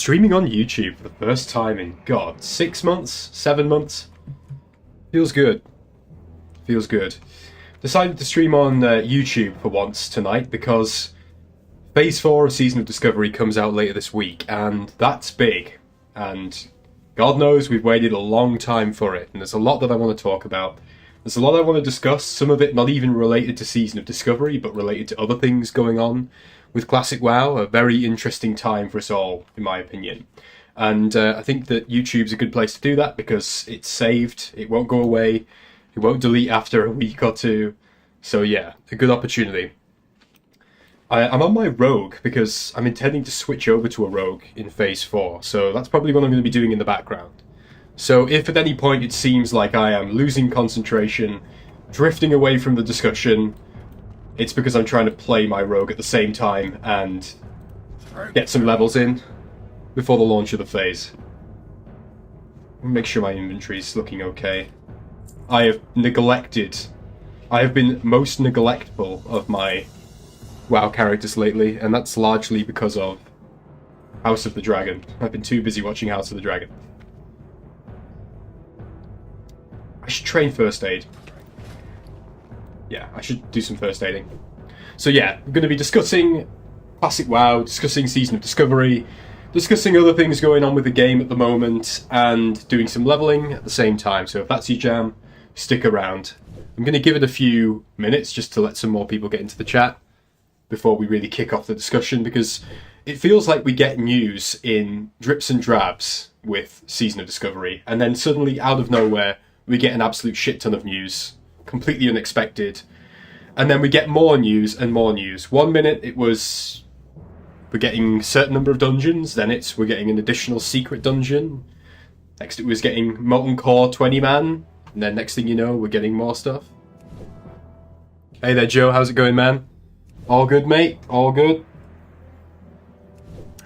Streaming on YouTube for the first time in, God, 6 months? 7 months? Feels good. Feels good. Decided to stream on YouTube for once tonight because Phase 4 of Season of Discovery comes out later this week, and that's big. And God knows we've waited a long time for it, and there's a lot that I want to talk about. There's a lot I want to discuss, some of it not even related to Season of Discovery, but related to other things going on with Classic WoW. A very interesting time for us all, in my opinion. And I think that YouTube's a good place to do that because it's saved, it won't go away, it won't delete after a week or two. So yeah, a good opportunity. I'm on my rogue because I'm intending to switch over to a rogue in Phase 4, so that's probably what I'm going to be doing in the background. So if at any point it seems like I am losing concentration, drifting away from the discussion, it's because I'm trying to play my rogue at the same time and get some levels in before the launch of the phase. Make sure my inventory's looking okay. I have been most neglectful of my WoW characters lately, and that's largely because of House of the Dragon. I've been too busy watching House of the Dragon. I should train first aid. Yeah, I should do some first aiding. So yeah, I'm going to be discussing Classic WoW, discussing Season of Discovery, discussing other things going on with the game at the moment, and doing some leveling at the same time. So if that's your jam, stick around. I'm going to give it a few minutes just to let some more people get into the chat before we really kick off the discussion, because it feels like we get news in drips and drabs with Season of Discovery, and then suddenly, out of nowhere, we get an absolute shit ton of news, completely unexpected, and then we get more news and more news. 1 minute it was we're getting a certain number of dungeons, then it's we're getting an additional secret dungeon, next it was getting Molten Core 20-man, and then next thing you know, we're getting more stuff. Hey there, Joe, how's it going, man? All good, mate? All good?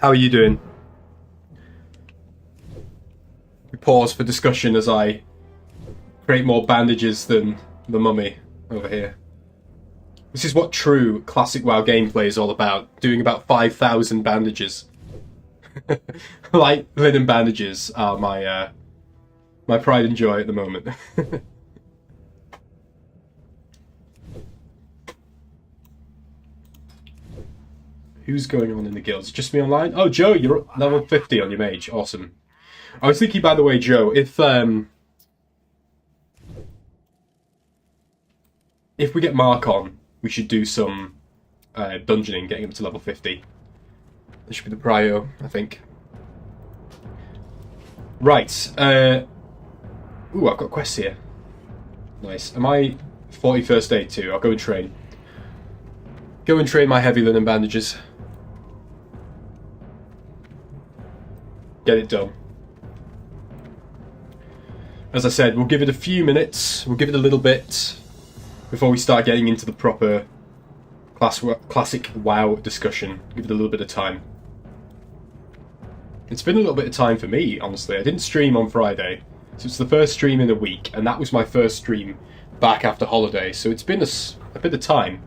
How are you doing? We pause for discussion as I create more bandages than the mummy over here. This is what true Classic WoW gameplay is all about, doing about 5,000 bandages. Light linen bandages are my my pride and joy at the moment. Who's going on in the guilds? Just me online? Oh, Joe, you're level 50 on your mage. Awesome. I was thinking, by the way, Joe, if we get Mark on, we should do some dungeoning, getting up to level 50. That should be the prio, I think. Right. Ooh, I've got quests here. Nice. Am I 40 first aid too? I'll go and train. Go and train my heavy linen bandages. Get it done. As I said, we'll give it a few minutes. We'll give it a little bit before we start getting into the proper Classic WoW discussion. Give it a little bit of time. It's been a little bit of time for me, honestly. I didn't stream on Friday, so it's the first stream in a week, and that was my first stream back after holiday, so it's been a bit of time.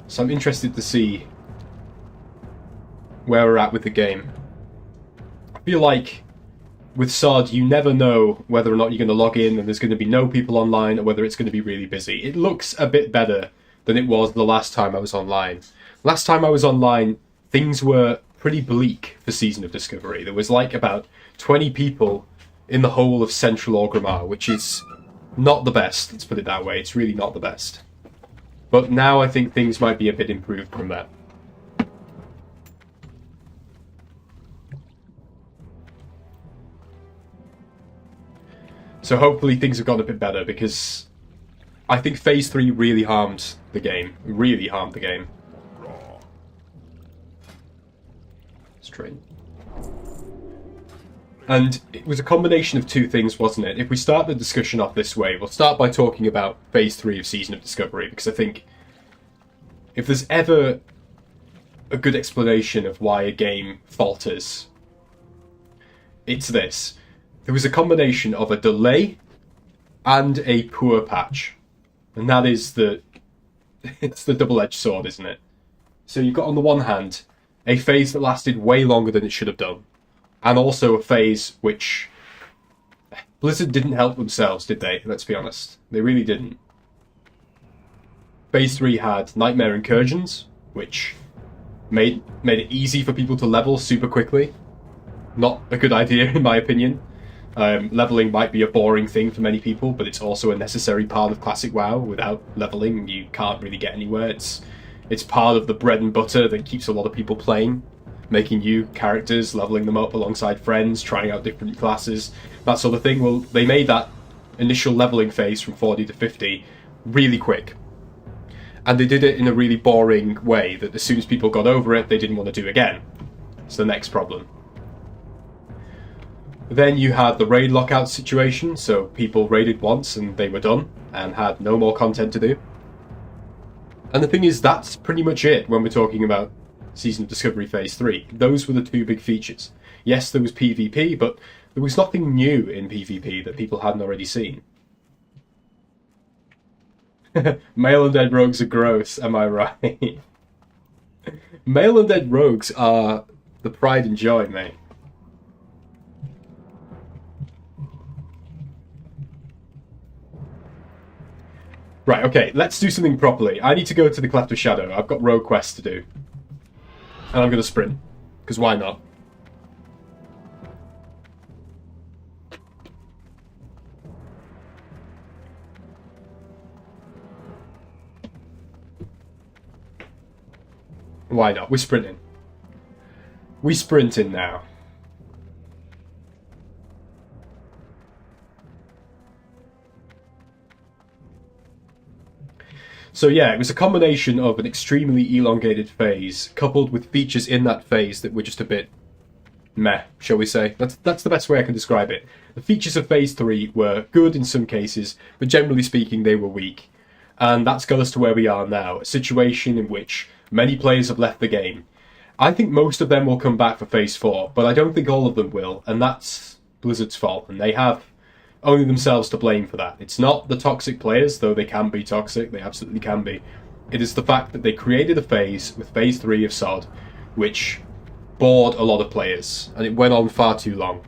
So I'm interested to see where we're at with the game. I feel like with SOD, you never know whether or not you're going to log in and there's going to be no people online, or whether it's going to be really busy. It looks a bit better than it was the last time I was online. Last time I was online, things were pretty bleak for Season of Discovery. There was like about 20 people in the whole of Central Orgrimmar, which is not the best, let's put it that way. It's really not the best. But now I think things might be a bit improved from that. So hopefully things have gotten a bit better, because I think Phase 3 really harmed the game. Really harmed the game. Let's train. And it was a combination of two things, wasn't it? If we start the discussion off this way, we'll start by talking about Phase 3 of Season of Discovery, because I think if there's ever a good explanation of why a game falters, it's this. There was a combination of a delay and a poor patch. And that is it's the double-edged sword, isn't it? So you've got, on the one hand, a phase that lasted way longer than it should have done. and also a phase which Blizzard didn't help themselves, did they? Let's be honest. They really didn't. Phase 3 had Nightmare Incursions, which made it easy for people to level super quickly. Not a good idea, in my opinion. Leveling might be a boring thing for many people, but it's also a necessary part of Classic WoW. Without leveling, you can't really get anywhere. It's part of the bread and butter that keeps a lot of people playing. Making new characters, leveling them up alongside friends, trying out different classes, that sort of thing. Well, they made that initial leveling phase from 40 to 50 really quick. And they did it in a really boring way that as soon as people got over it, they didn't want to do again. It's the next problem. Then you had the raid lockout situation, so people raided once and they were done and had no more content to do. And the thing is, that's pretty much it when we're talking about Season of Discovery Phase 3. Those were the two big features. Yes, there was PvP, but there was nothing new in PvP that people hadn't already seen. Male undead rogues are gross, am I right? Male undead rogues are the pride and joy, mate. Right, okay, let's do something properly. I need to go to the Cleft of Shadow. I've got rogue quests to do. And I'm going to sprint. Because why not? Why not? We're sprinting. We're sprinting now. So yeah, it was a combination of an extremely elongated phase, coupled with features in that phase that were just a bit meh, shall we say. That's the best way I can describe it. The features of Phase 3 were good in some cases, but generally speaking they were weak. And that's got us to where we are now, a situation in which many players have left the game. I think most of them will come back for Phase 4, but I don't think all of them will, and that's Blizzard's fault, and they have only themselves to blame for that. It's not the toxic players, though they can be toxic, they absolutely can be. It is the fact that they created a phase with Phase 3 of SOD, which bored a lot of players, and it went on far too long.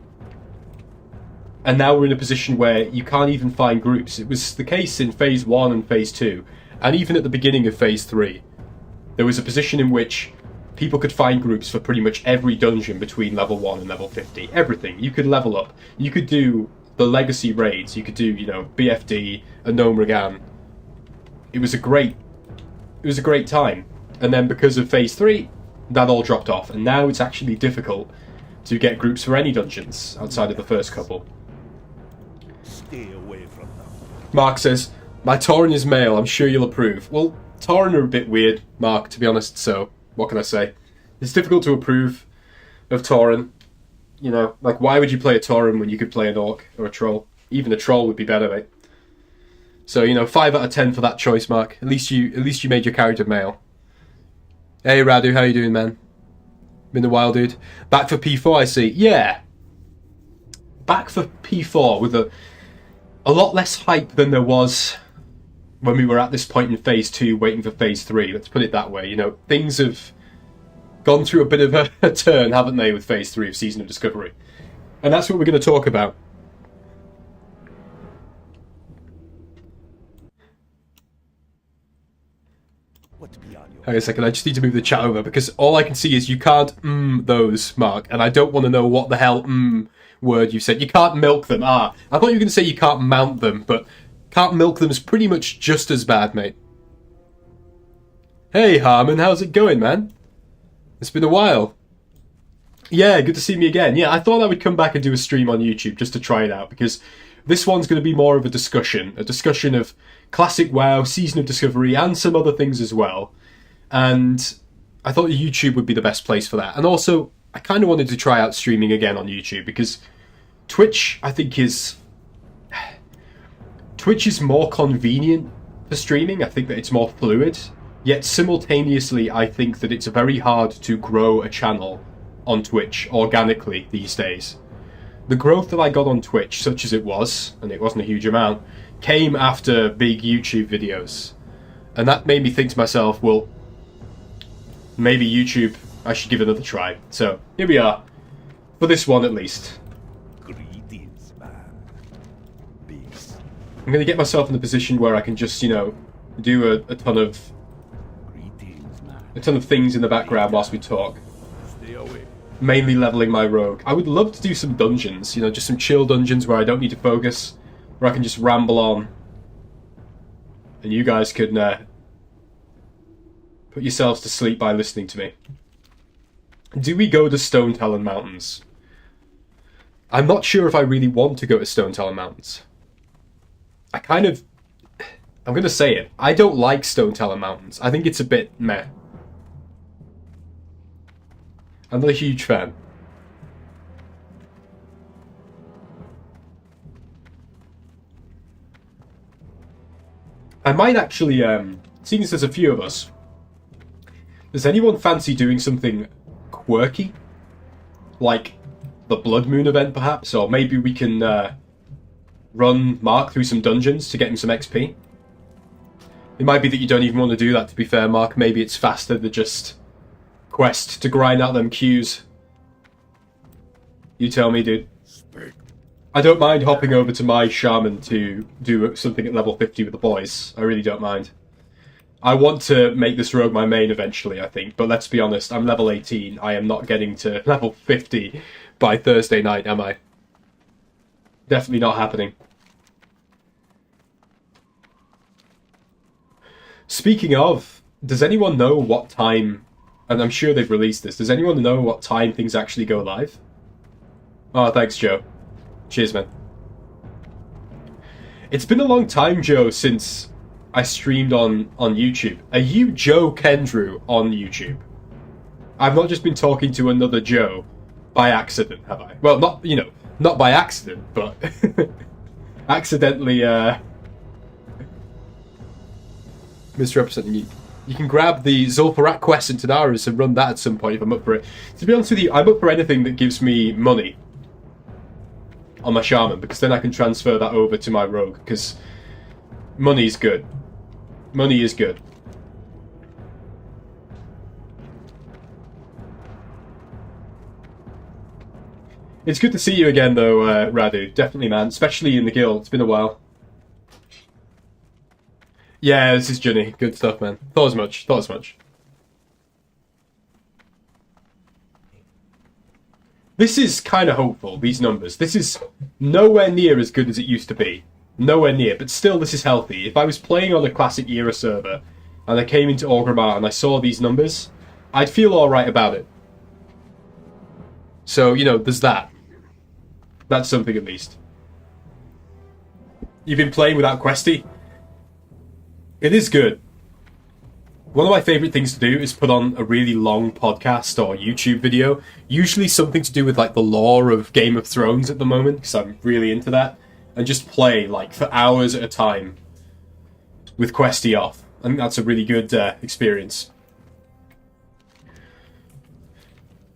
And now we're in a position where you can't even find groups. It was the case in Phase 1 and Phase 2, and even at the beginning of Phase 3. There was a position in which people could find groups for pretty much every dungeon between level 1 and level 50. Everything. You could level up. You could do the legacy raids, you could do, BFD, and Gnomeregan. It was a great time. And then because of Phase 3, that all dropped off, and now it's actually difficult to get groups for any dungeons outside of the first couple. Stay away from them. Mark says, my Tauren is male, I'm sure you'll approve. Well, Tauren are a bit weird, Mark, to be honest, so what can I say? It's difficult to approve of Tauren. Why would you play a Tauren when you could play an Orc or a Troll? Even a Troll would be better, mate. So, 5 out of 10 for that choice, Mark. At least you made your character male. Hey, Radu, how you doing, man? Been a while, dude. Back for P4, I see. Yeah. Back for P4 with a lot less hype than there was when we were at this point in Phase 2 waiting for Phase 3. Let's put it that way. Things have gone through a bit of a turn, haven't they, with Phase 3 of Season of Discovery. And that's what we're going to talk about. Hang on a second, I just need to move the chat over, because all I can see is you can't those, Mark, and I don't want to know what the hell word you said. You can't milk them. I thought you were going to say you can't mount them, but can't milk them is pretty much just as bad, mate. Hey, Harmon, how's it going, man? It's been a while. Yeah, good to see me again. Yeah, I thought I would come back and do a stream on YouTube just to try it out, because this one's going to be more of a discussion of Classic WoW, Season of Discovery, and some other things as well. And I thought YouTube would be the best place for that. And also, I kind of wanted to try out streaming again on YouTube, because Twitch, I think, is more convenient for streaming. I think that it's more fluid. Yet simultaneously, I think that it's very hard to grow a channel on Twitch organically these days. The growth that I got on Twitch, such as it was, and it wasn't a huge amount, came after big YouTube videos. And that made me think to myself, well, maybe YouTube, I should give it another try. So, here we are. For this one, at least. Greetings, man. Peace. I'm going to get myself in a position where I can just, you know, do a ton of Greetings, man. things in the background whilst we talk. Stay away. Mainly leveling my rogue. I would love to do some dungeons, you know, just some chill dungeons where I don't need to focus, where I can just ramble on. And you guys can put yourselves to sleep by listening to me. Do we go to Stone Talon Mountains? I'm not sure if I really want to go to Stone Talon Mountains. I'm going to say it. I don't like Stone Talon Mountains. I think it's a bit meh. I'm not a huge fan. I might actually, seeing as there's a few of us, does anyone fancy doing something quirky? Like the Blood Moon event, perhaps? Or maybe we can run Mark through some dungeons to get him some XP? It might be that you don't even want to do that, to be fair, Mark. Maybe it's faster to just quest to grind out them queues. You tell me, dude. I don't mind hopping over to my shaman to do something at level 50 with the boys. I really don't mind. I want to make this rogue my main eventually, I think. But let's be honest, I'm level 18. I am not getting to level 50 by Thursday night, am I? Definitely not happening. Speaking of, does anyone know what time... And I'm sure they've released this. Does anyone know what time things actually go live? Oh, thanks, Joe. Cheers, man. It's been a long time, Joe, since I streamed on YouTube. Are you Joe Kendrew on YouTube? I've not just been talking to another Joe by accident, have I? Well, not, you know, not by accident, but accidentally misrepresenting you. You can grab the Zul'Farrak quest in Tanaris and run that at some point if I'm up for it. To be honest with you, I'm up for anything that gives me money on my shaman, because then I can transfer that over to my rogue, because money's good. Money is good. It's good to see you again, though, Radu. Definitely, man. Especially in the guild. It's been a while. Yeah, this is Ginny. Good stuff, man. Thought as much. Thought as much. This is kind of hopeful, these numbers. This is nowhere near as good as it used to be. Nowhere near, but still this is healthy. If I was playing on a classic era server, and I came into Orgrimmar and I saw these numbers, I'd feel alright about it. So, you know, there's that. That's something at least. You've been playing without Questy? It is good. One of my favourite things to do is put on a really long podcast or YouTube video. Usually something to do with like the lore of Game of Thrones at the moment, because I'm really into that. And just play like for hours at a time with Questy off. I think that's a really good experience.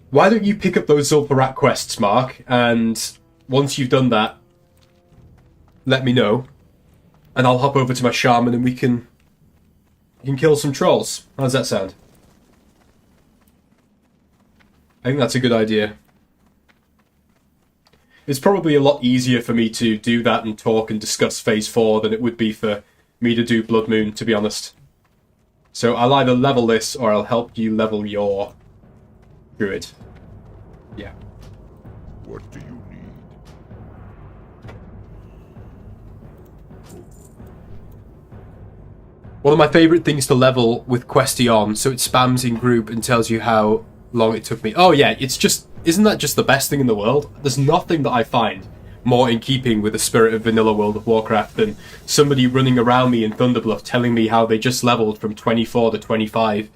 Why don't you pick up those Zul'Farrak quests, Mark? And once you've done that, let me know. And I'll hop over to my shaman and we can kill some trolls. How does that sound? I think that's a good idea. It's probably a lot easier for me to do that and talk and discuss Phase 4 than it would be for me to do Blood Moon, to be honest. So I'll either level this or I'll help you level your druid. Yeah. What do you need? One of my favourite things to level with Questy on, so it spams in group and tells you how long it took me. Oh yeah, it's just... Isn't that just the best thing in the world? There's nothing that I find more in keeping with the spirit of vanilla World of Warcraft than somebody running around me in Thunderbluff telling me how they just leveled from 24 to 25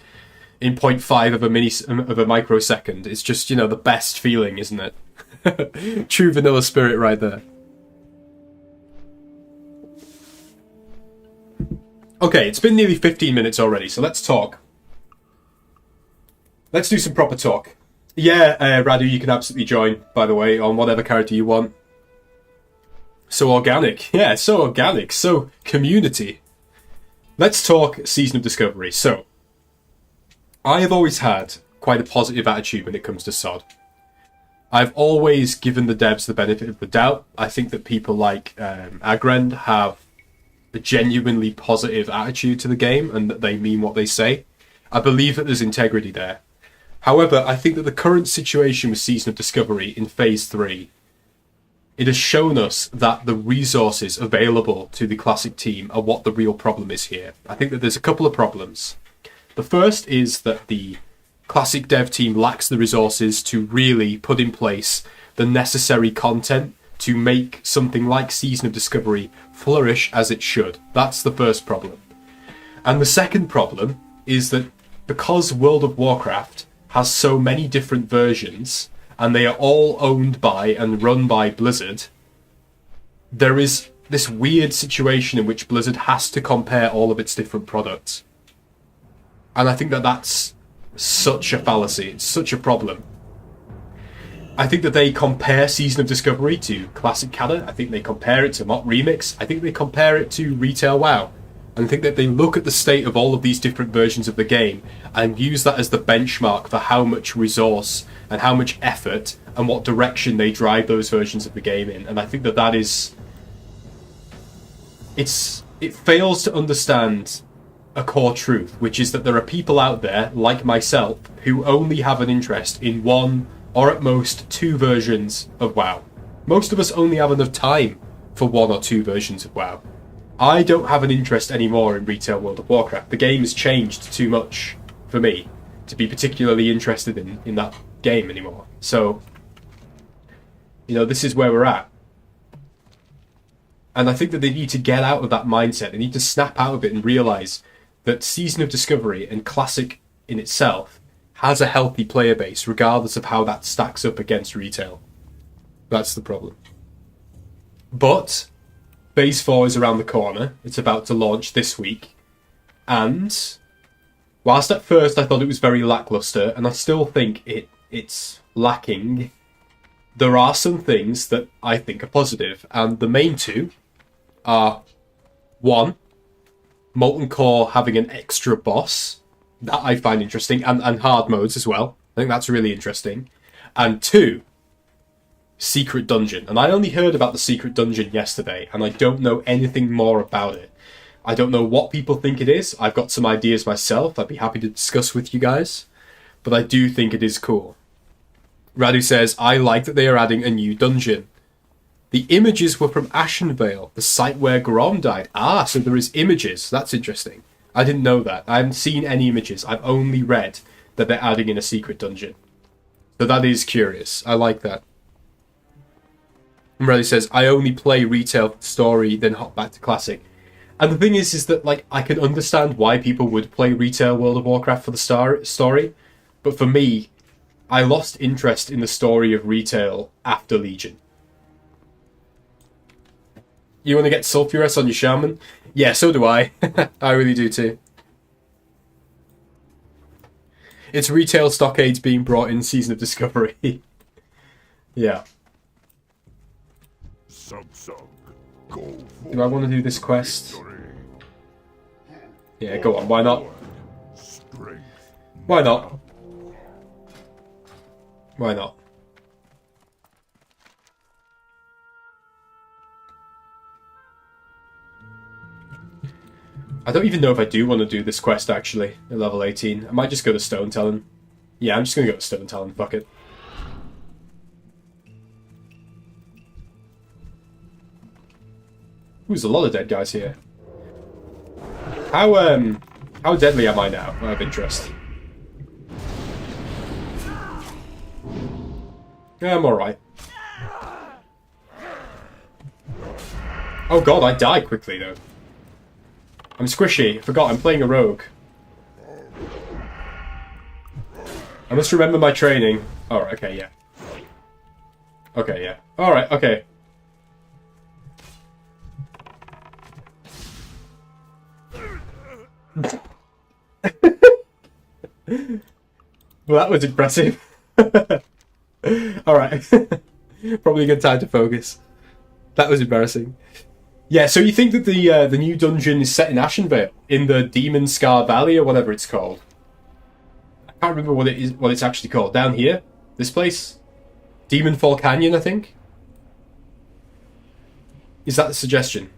in 0.5 of a microsecond. It's just, you know, the best feeling, isn't it? True vanilla spirit right there. Okay, it's been nearly 15 minutes already, so let's talk. Let's do some proper talk. Yeah, Radu, you can absolutely join, by the way, on whatever character you want. So organic. Yeah, so organic. So community. Let's talk Season of Discovery. So, I have always had quite a positive attitude when it comes to SOD. I've always given the devs the benefit of the doubt. I think that people like Agrend have a genuinely positive attitude to the game and that they mean what they say. I believe that there's integrity there. However, I think that the current situation with Season of Discovery in Phase 3, it has shown us that the resources available to the Classic team are what the real problem is here. I think that there's a couple of problems. The first is that the Classic dev team lacks the resources to really put in place the necessary content to make something like Season of Discovery flourish as it should. That's the first problem. And the second problem is that because World of Warcraft has so many different versions, and they are all owned by and run by Blizzard, there is this weird situation in which Blizzard has to compare all of its different products. And I think that that's such a fallacy. It's such a problem. I think that they compare Season of Discovery to Classic Canada. I think they compare it to Mod Remix. I think they compare it to Retail WoW. And I think that they look at the state of all of these different versions of the game and use that as the benchmark for how much resource and how much effort and what direction they drive those versions of the game in. And I think that that is... It fails to understand a core truth, which is that there are people out there, like myself, who only have an interest in one or at most two versions of WoW. Most of us only have enough time for one or two versions of WoW. I don't have an interest anymore in Retail World of Warcraft. The game has changed too much for me to be particularly interested in that game anymore. So, this is where we're at. And I think that they need to get out of that mindset. They need to snap out of it and realise that Season of Discovery and Classic in itself has a healthy player base, regardless of how that stacks up against Retail. That's the problem. But Phase 4 is around the corner. It's about to launch this week. And whilst at first I thought it was very lackluster, and I still think it's lacking, there are some things that I think are positive. And the main two are, one, Molten Core having an extra boss. That I find interesting. And hard modes as well. I think that's really interesting. And two, Secret Dungeon. And I only heard about the Secret Dungeon yesterday, and I don't know anything more about it. I don't know what people think it is. I've got some ideas myself I'd be happy to discuss with you guys, but I do think it is cool. Radu says, I like that they are adding a new dungeon. The images were from Ashenvale, the site where Grom died. So there is images. That's interesting. I didn't know that. I haven't seen any images. I've only read that they're adding in a secret dungeon. So that is curious. I like that. And Radu says, I only play Retail story, then hop back to Classic. And the thing is that, I can understand why people would play Retail World of Warcraft for the story, but for me, I lost interest in the story of Retail after Legion. You want to get Sulfurous on your Shaman? Yeah, so do I. I really do too. It's Retail Stockades being brought in Season of Discovery. Yeah. Do I want to do this quest? Yeah, go on, why not? Why not? Why not? I don't even know if I do want to do this quest actually, at level 18. I might just go to Stone Talon. Yeah, I'm just going to go to Stone Talon, fuck it. Ooh, there's a lot of dead guys here. How deadly am I now? I have interest. Yeah, I'm alright. Oh god, I die quickly though. I'm squishy. I forgot, I'm playing a rogue. I must remember my training. Alright, okay, yeah. Okay, yeah. Alright, okay. Well, that was impressive. Alright. Probably a good time to focus. That was embarrassing. Yeah, so you think that the new dungeon is set in Ashenvale, in the Demon Scar Valley or whatever it's called? I can't remember what it's actually called. Down here? This place? Demonfall Canyon, I think? Is that the suggestion?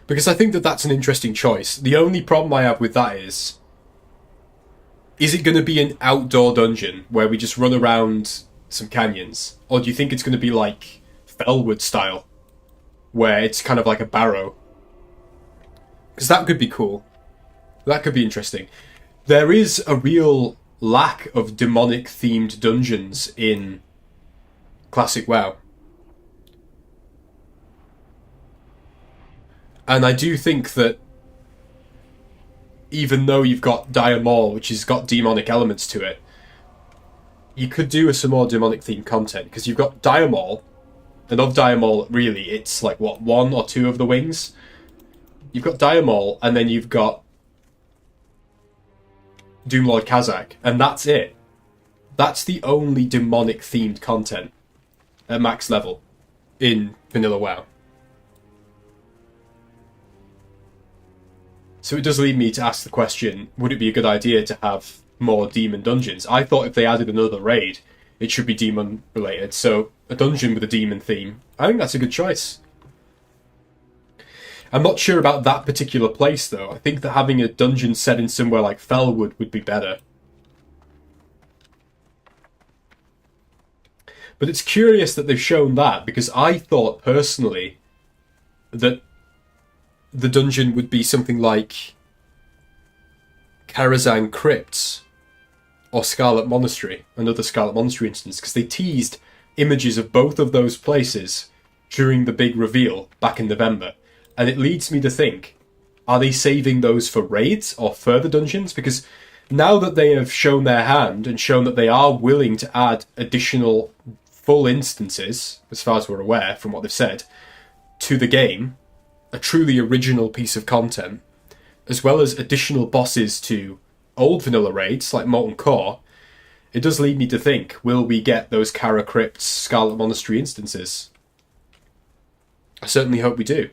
Because I think that that's an interesting choice. The only problem I have with that is it going to be an outdoor dungeon where we just run around some canyons? Or do you think it's going to be like Felwood style, where it's kind of like a barrow? Because that could be cool. That could be interesting. There is a real lack of demonic-themed dungeons in Classic WoW. And I do think that even though you've got Dire Maul, which has got demonic elements to it, you could do some more demonic-themed content, because you've got Dire Maul, and of Dire Maul, really, it's like, what, 1 or 2 of the wings? You've got Dire Maul, and then you've got Doomlord Kazak, and that's it. That's the only demonic-themed content at max level in Vanilla WoW. So it does lead me to ask the question, would it be a good idea to have more demon dungeons? I thought if they added another raid, it should be demon related. So a dungeon with a demon theme, I think that's a good choice. I'm not sure about that particular place though. I think that having a dungeon set in somewhere like Felwood would be better. But it's curious that they've shown that, because I thought personally that the dungeon would be something like Karazhan Crypts or Scarlet Monastery, another Scarlet Monastery instance, because they teased images of both of those places during the big reveal back in November. And it leads me to think, are they saving those for raids or further dungeons? Because now that they have shown their hand and shown that they are willing to add additional full instances, as far as we're aware from what they've said, to the game, a truly original piece of content, as well as additional bosses to old vanilla raids like Molten Core, it does lead me to think, will we get those Kara Crypts, Scarlet Monastery instances? I certainly hope we do.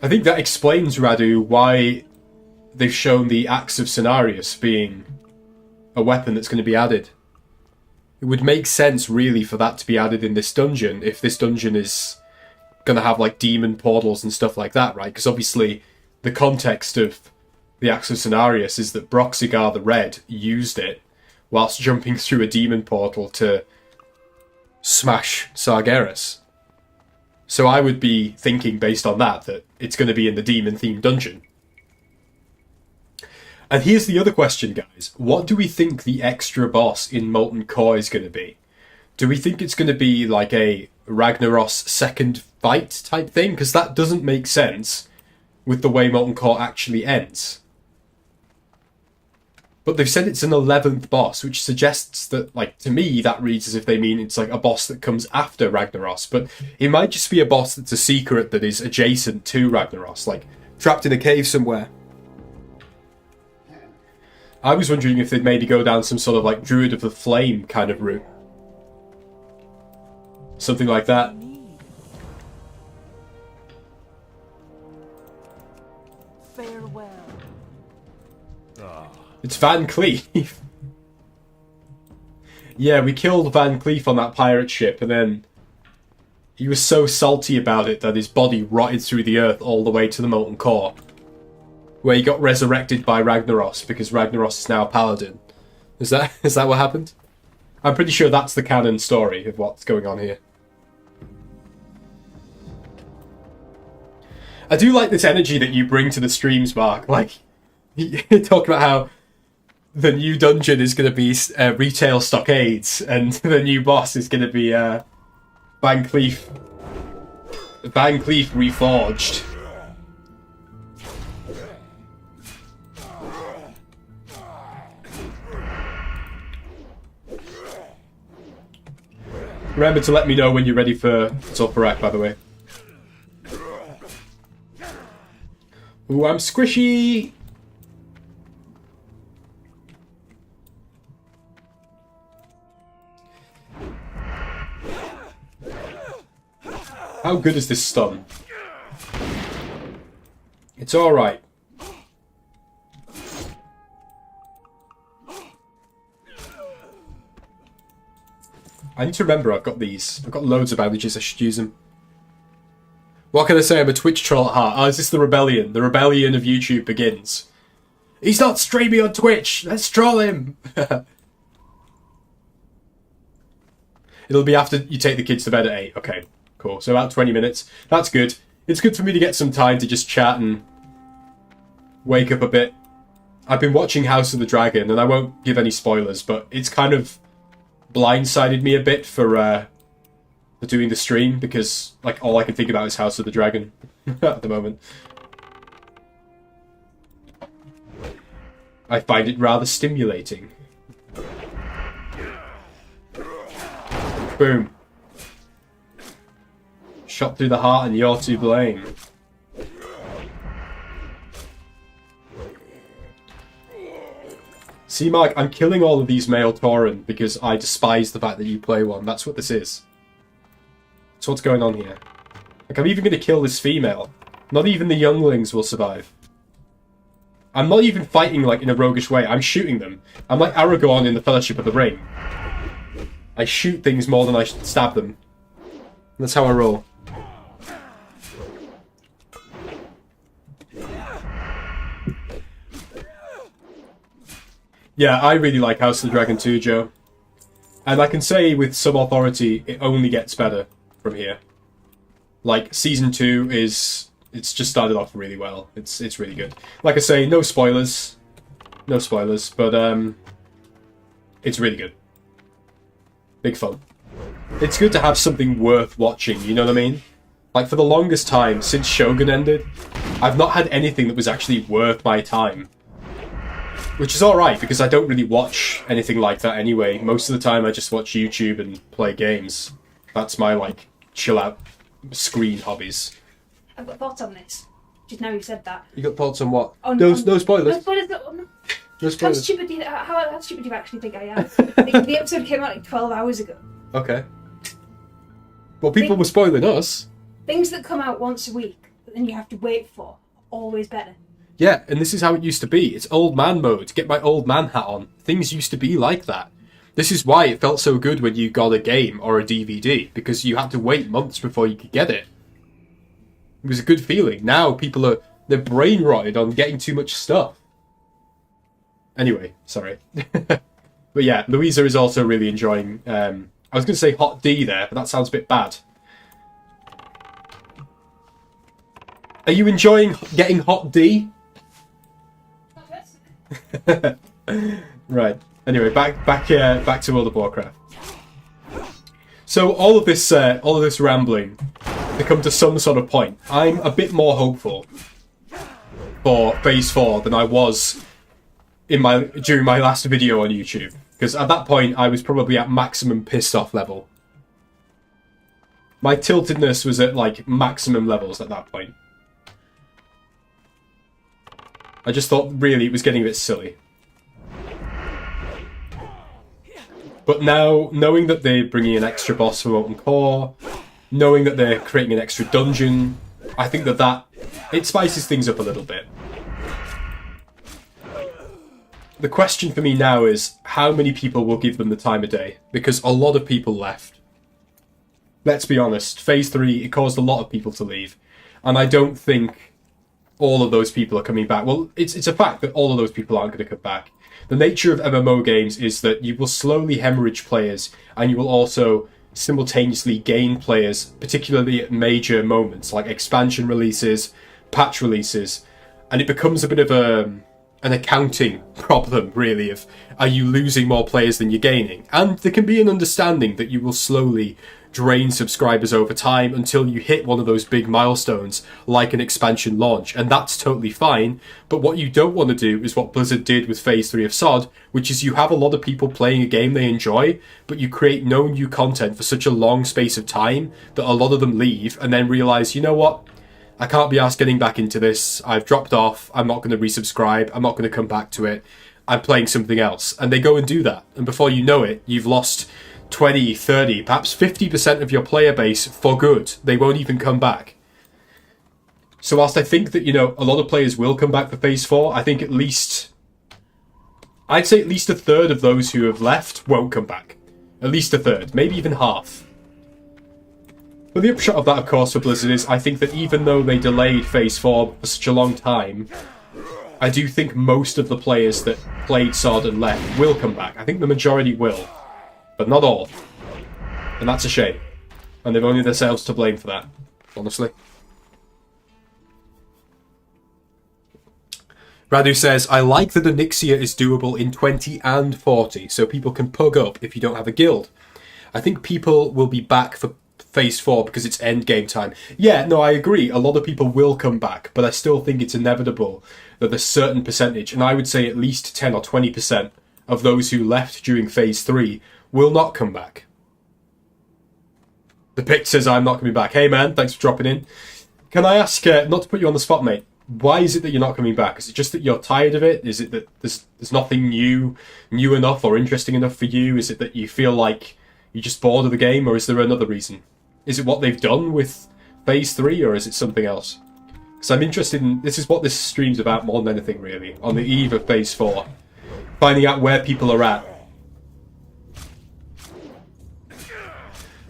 I think that explains, Radu, why they've shown the Axe of Cenarius being a weapon that's going to be added. It would make sense, really, for that to be added in this dungeon, if this dungeon is going to have, like, demon portals and stuff like that, right? Because obviously, the context of the Axe of Cenarius is that Broxigar the Red used it whilst jumping through a demon portal to smash Sargeras. So I would be thinking, based on that it's going to be in the demon-themed dungeon. And here's the other question, guys. What do we think the extra boss in Molten Core is going to be? Do we think it's going to be like a Ragnaros second fight type thing? Because that doesn't make sense with the way Molten Core actually ends. But they've said it's an 11th boss, which suggests that, like, to me, that reads as if they mean it's like a boss that comes after Ragnaros. But it might just be a boss that's a secret that is adjacent to Ragnaros, like trapped in a cave somewhere. I was wondering if they'd maybe go down some sort of like Druid of the Flame kind of route. Something like that. Farewell. It's Van Cleef. Yeah, we killed Van Cleef on that pirate ship, and then he was so salty about it that his body rotted through the earth all the way to the Molten Core, where he got resurrected by Ragnaros, because Ragnaros is now a paladin. Is that what happened? I'm pretty sure that's the canon story of what's going on here. I do like this energy that you bring to the streams, Mark. Like, you talk about how the new dungeon is going to be retail stockades, and the new boss is going to be Van Cleef reforged. Remember to let me know when you're ready for Zul'Farrak, by the way. Ooh, I'm squishy! How good is this stun? It's alright. I need to remember I've got these. I've got loads of bandages, I should use them. What can I say? I'm a Twitch troll at heart. Oh, is this the rebellion? The rebellion of YouTube begins. He's not streaming on Twitch! Let's troll him! It'll be after you take the kids to bed at 8. Okay, cool. So about 20 minutes. That's good. It's good for me to get some time to just chat and wake up a bit. I've been watching House of the Dragon, and I won't give any spoilers, but it's kind of blindsided me a bit for doing the stream, because like all I can think about is House of the Dragon at the moment. I find it rather stimulating. Boom. Shot through the heart and you're to blame. See, Mark, I'm killing all of these male Tauren because I despise the fact that you play one. That's what this is. That's what's going on here. Like, I'm even going to kill this female. Not even the younglings will survive. I'm not even fighting, like, in a roguish way. I'm shooting them. I'm like Aragorn in the Fellowship of the Ring. I shoot things more than I stab them. That's how I roll. Yeah, I really like House of the Dragon 2, Joe. And I can say with some authority, it only gets better from here. Like, Season 2 is... It's just started off really well. It's really good. Like I say, no spoilers. No spoilers, but it's really good. Big fun. It's good to have something worth watching, you know what I mean? Like, for the longest time, since Shogun ended, I've not had anything that was actually worth my time. Which is alright, because I don't really watch anything like that anyway. Most of the time I just watch YouTube and play games. That's my, like, chill-out screen hobbies. I've got thoughts on this. Just now you said that. You got thoughts on what? On, no on, spoilers. No spoilers. No No How spoilers. stupid, how stupid do you actually think I am? the episode came out like 12 hours ago. Okay. Well, people were spoiling us. Things that come out once a week, that then you have to wait for, are always better. Yeah, and this is how it used to be. It's old man mode. Get my old man hat on. Things used to be like that. This is why it felt so good when you got a game or a DVD, because you had to wait months before you could get it. It was a good feeling. Now people are... They're brain rotted on getting too much stuff. Anyway, sorry. But yeah, Louisa is also really enjoying... I was going to say Hot D there, but that sounds a bit bad. Are you enjoying getting Hot D? Right. Anyway, back to World of Warcraft. So all of this rambling to come to some sort of point. I'm a bit more hopeful for Phase 4 than I was during my last video on YouTube, because at that point I was probably at maximum pissed off level. My tiltedness was at like maximum levels at that point. I just thought really it was getting a bit silly. But now, knowing that they're bringing an extra boss for Molten Core, knowing that they're creating an extra dungeon, I think that it spices things up a little bit. The question for me now is, how many people will give them the time of day? Because a lot of people left. Let's be honest, Phase 3, it caused a lot of people to leave. And I don't think all of those people are coming back. Well, it's a fact that all of those people aren't going to come back. The nature of MMO games is that you will slowly hemorrhage players, and you will also simultaneously gain players, particularly at major moments, like expansion releases, patch releases, and it becomes a bit of an accounting problem, really, of are you losing more players than you're gaining? And there can be an understanding that you will slowly drain subscribers over time until you hit one of those big milestones, like an expansion launch, and that's totally fine. But what you don't want to do is what Blizzard did with Phase 3 of SOD, which is you have a lot of people playing a game they enjoy, but you create no new content for such a long space of time that a lot of them leave and then realise, you know what, I can't be asked getting back into this, I've dropped off, I'm not going to resubscribe, I'm not going to come back to it, I'm playing something else. And they go and do that, and before you know it, you've lost 20, 30, perhaps 50% of your player base for good. They won't even come back. So whilst I think that, you know, a lot of players will come back for Phase 4, I think I'd say at least a third of those who have left won't come back. At least a third, maybe even half. But the upshot of that, of course, for Blizzard is I think that even though they delayed Phase 4 for such a long time, I do think most of the players that played Sword and left will come back. I think the majority will, but not all. And that's a shame. And they've only themselves to blame for that, honestly. Radu says, I like that Onyxia is doable in 20 and 40, so people can pug up if you don't have a guild. I think people will be back for Phase 4 because it's end game time. Yeah, no, I agree. A lot of people will come back, but I still think it's inevitable that a certain percentage, and I would say at least 10 or 20% of those who left during Phase 3 will not come back. The Pict says, I'm not coming back. Hey man, thanks for dropping in. Can I ask, not to put you on the spot, mate, why is it that you're not coming back? Is it just that you're tired of it? Is it that there's nothing new enough or interesting enough for you? Is it that you feel like you're just bored of the game, or is there another reason? Is it what they've done with Phase 3, or is it something else? Because I'm interested in... This is what this stream's about more than anything, really. On the eve of Phase 4. Finding out where people are at.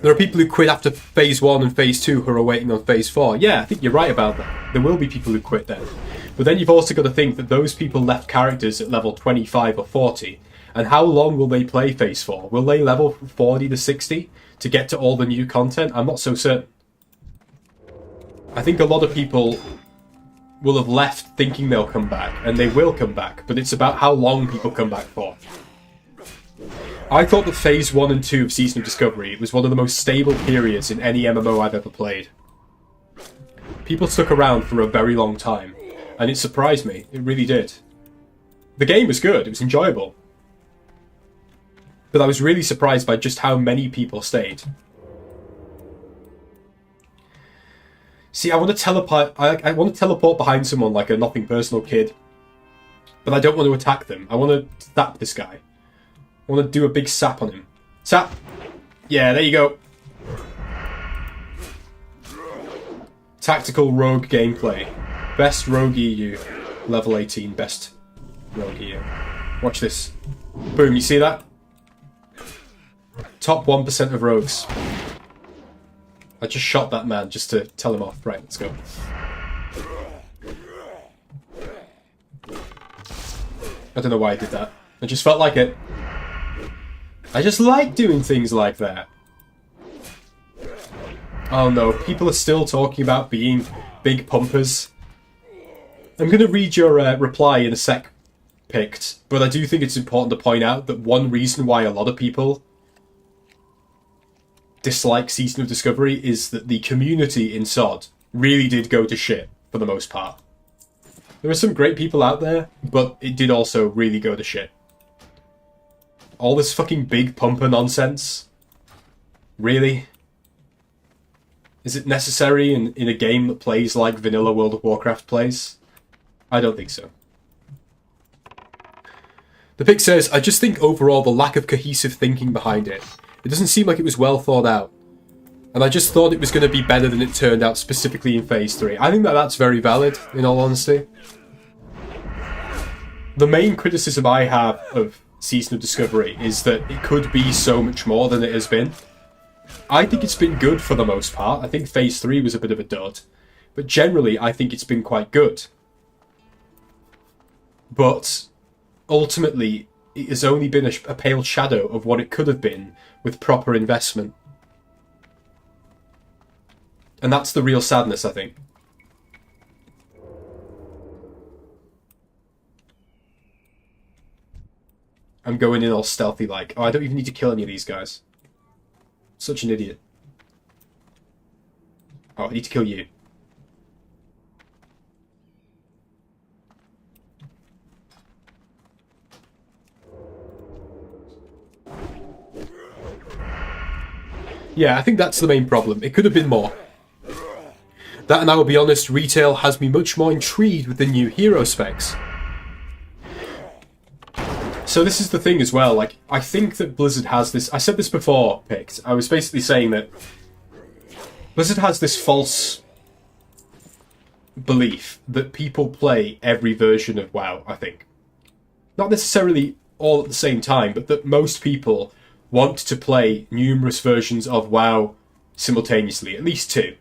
There are people who quit after Phase 1 and Phase 2 who are waiting on Phase 4. Yeah, I think you're right about that. There will be people who quit then. But then you've also got to think that those people left characters at level 25 or 40. And how long will they play Phase 4? Will they level from 40 to 60 to get to all the new content? I'm not so certain. I think a lot of people will have left thinking they'll come back, and they will come back, but it's about how long people come back for. I thought that Phase 1 and 2 of Season of Discovery was one of the most stable periods in any MMO I've ever played. People stuck around for a very long time, and it surprised me. It really did. The game was good, it was enjoyable. But I was really surprised by just how many people stayed. See, I want to teleport. I want to teleport behind someone like a nothing personal kid, but I don't want to attack them. I want to zap this guy. I want to do a big sap on him. Sap. Yeah, there you go. Tactical rogue gameplay. Best rogue EU. Level 18. Best rogue EU. Watch this. Boom. You see that? Top 1% of rogues. I just shot that man just to tell him off. Right, let's go. I don't know why I did that. I just felt like it. I just like doing things like that. Oh no, people are still talking about being big pumpers. I'm going to read your reply in a sec, Pict, but I do think it's important to point out that one reason why a lot of people dislike Season of Discovery is that the community in SOD really did go to shit for the most part. There were some great people out there, but it did also really go to shit. All this fucking big pumper nonsense. Really? Is it necessary in a game that plays like vanilla World of Warcraft plays? I don't think so. The Pic says, I just think overall the lack of cohesive thinking behind it. It doesn't seem like it was well thought out. And I just thought it was going to be better than it turned out, specifically in Phase 3. I think that that's very valid, in all honesty. The main criticism I have of Season of Discovery is that it could be so much more than it has been. I think it's been good for the most part. I think Phase 3 was a bit of a dud. But generally, I think it's been quite good. But ultimately, it has only been a pale shadow of what it could have been with proper investment. And that's the real sadness, I think. I'm going in all stealthy like, oh, I don't even need to kill any of these guys. Such an idiot. Oh, I need to kill you. Yeah, I think that's the main problem. It could have been more. That, and I will be honest, retail has me much more intrigued with the new hero specs. So this is the thing as well, like, I think that Blizzard has this... I said this before, Picked. I was basically saying that Blizzard has this false belief that people play every version of WoW, I think. Not necessarily all at the same time, but that most people want to play numerous versions of WoW simultaneously, at least 2.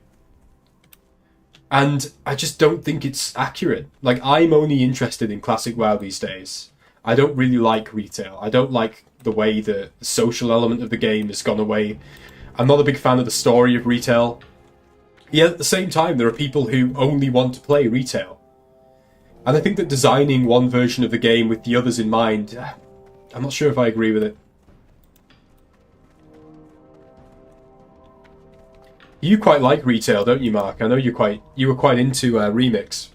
And I just don't think it's accurate. Like, I'm only interested in classic WoW these days. I don't really like retail. I don't like the way the social element of the game has gone away. I'm not a big fan of the story of retail. Yet at the same time, there are people who only want to play retail. And I think that designing one version of the game with the others in mind, I'm not sure if I agree with it. You quite like retail, don't you, Mark? I know you were quite into Remix.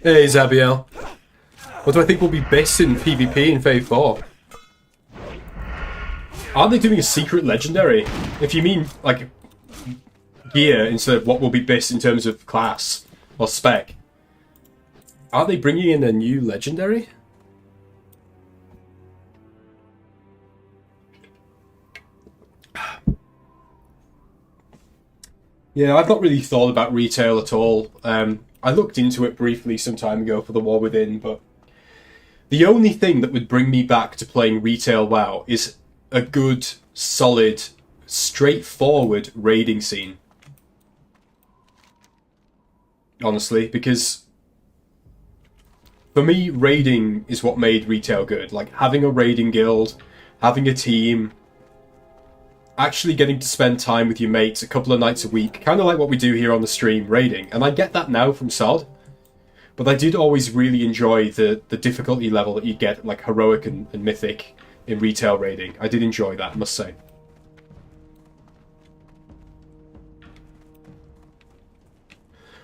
Hey, Zabiel. What do I think will be best in PvP in Phase 4? Aren't they doing a secret legendary? If you mean, like, gear instead of what will be best in terms of class or spec. Aren't they bringing in a new legendary? Yeah, I've not really thought about retail at all. I looked into it briefly some time ago for The War Within, but the only thing that would bring me back to playing retail WoW is a good, solid, straightforward raiding scene. Honestly, because for me, raiding is what made retail good. Like, having a raiding guild, having a team, actually getting to spend time with your mates a couple of nights a week, kind of like what we do here on the stream, raiding. And I get that now from SOD, but I did always really enjoy the difficulty level that you get, like heroic and mythic in retail raiding. I did enjoy that, I must say.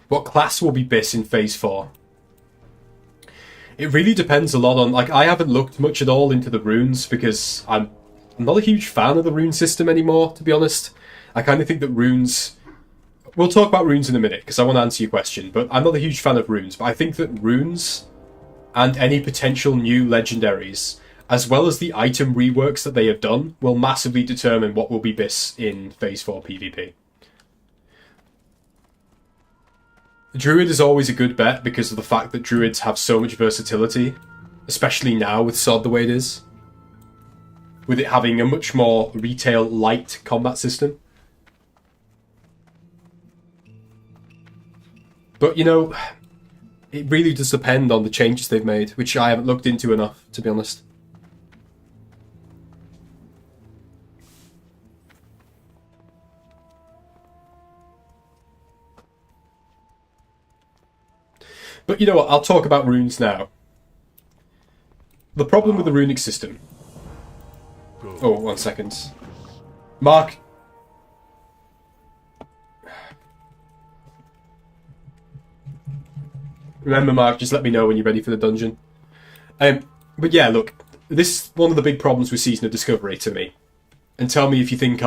What class will be best in Phase 4? It really depends a lot on, like, I haven't looked much at all into the runes because I'm not a huge fan of the rune system anymore, to be honest. I kind of think that runes... We'll talk about runes in a minute, because I want to answer your question, but I'm not a huge fan of runes. But I think that runes and any potential new legendaries, as well as the item reworks that they have done, will massively determine what will be best in Phase 4 PvP. Druid is always a good bet because of the fact that Druids have so much versatility, especially now with SOD the way it is. With it having a much more retail-light combat system. But, you know, it really does depend on the changes they've made, which I haven't looked into enough, to be honest. But you know what, I'll talk about runes now. The problem with the runic system... Oh, 1 second. Mark. Remember, Mark, just let me know when you're ready for the dungeon. But yeah, look, this is one of the big problems with Season of Discovery to me. And tell me if you think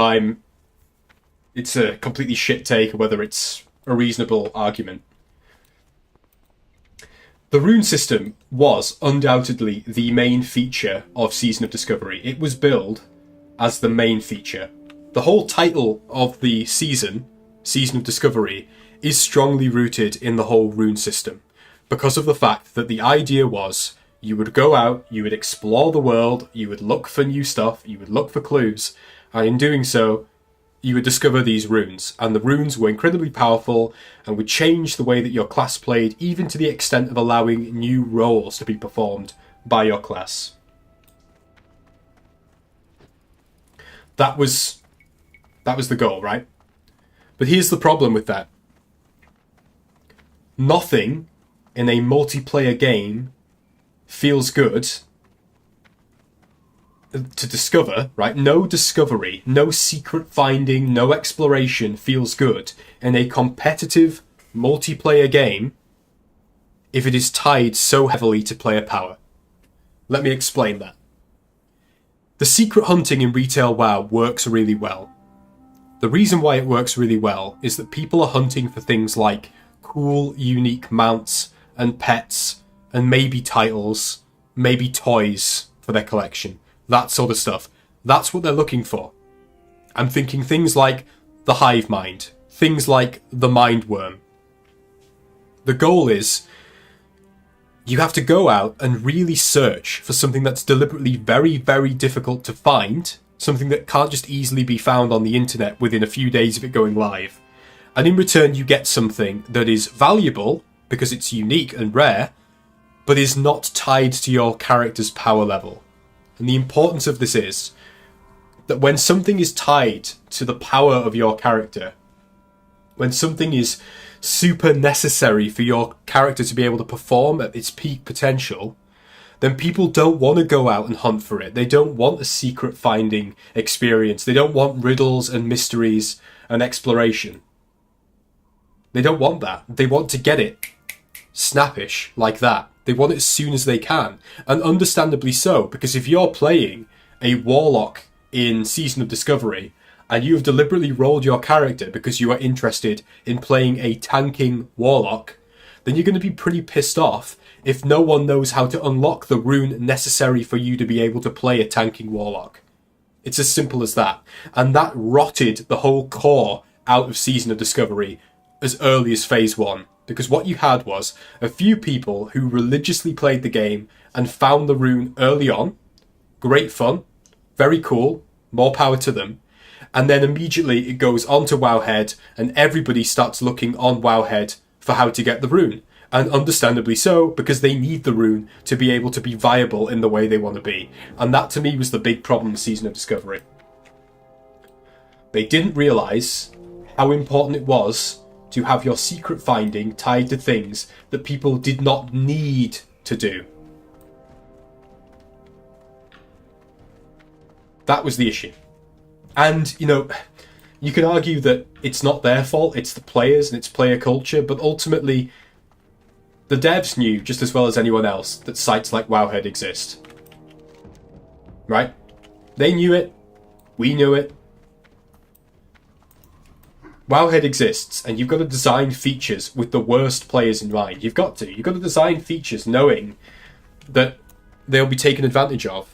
it's a completely shit take or whether it's a reasonable argument. The rune system was undoubtedly the main feature of Season of Discovery. It was billed as the main feature. The whole title of the season, Season of Discovery, is strongly rooted in the whole rune system. Because of the fact that the idea was you would go out, you would explore the world, you would look for new stuff, you would look for clues, and in doing so, you would discover these runes, and the runes were incredibly powerful and would change the way that your class played, even to the extent of allowing new roles to be performed by your class. That was the goal, right? But here's the problem with that. Nothing in a multiplayer game feels good to discover, right? No discovery, no secret finding, no exploration feels good in a competitive multiplayer game if it is tied so heavily to player power. Let me explain that. The secret hunting in retail WoW works really well. The reason why it works really well is that people are hunting for things like cool, unique mounts and pets and maybe titles, maybe toys for their collection. That sort of stuff. That's what they're looking for. I'm thinking things like the hive mind, things like the mind worm. The goal is you have to go out and really search for something that's deliberately very, very difficult to find, something that can't just easily be found on the internet within a few days of it going live. And in return, you get something that is valuable because it's unique and rare, but is not tied to your character's power level. And the importance of this is that when something is tied to the power of your character, when something is super necessary for your character to be able to perform at its peak potential, then people don't want to go out and hunt for it. They don't want a secret finding experience. They don't want riddles and mysteries and exploration. They don't want that. They want to get it snappish like that. They want it as soon as they can. And understandably so, because if you're playing a warlock in Season of Discovery and you have deliberately rolled your character because you are interested in playing a tanking warlock, then you're going to be pretty pissed off if no one knows how to unlock the rune necessary for you to be able to play a tanking warlock. It's as simple as that. And that rotted the whole core out of Season of Discovery as early as Phase 1. Because what you had was a few people who religiously played the game and found the rune early on. Great fun. Very cool. More power to them. And then immediately it goes onto Wowhead and everybody starts looking on Wowhead for how to get the rune. And understandably so, because they need the rune to be able to be viable in the way they want to be. And that to me was the big problem in Season of Discovery. They didn't realise how important it was to have your secret finding tied to things that people did not need to do. That was the issue. And, you know, you can argue that it's not their fault, it's the players and it's player culture, but ultimately the devs knew just as well as anyone else that sites like Wowhead exist. Right? They knew it. We knew it. Wowhead exists, and you've got to design features with the worst players in mind. You've got to. You've got to design features knowing that they'll be taken advantage of.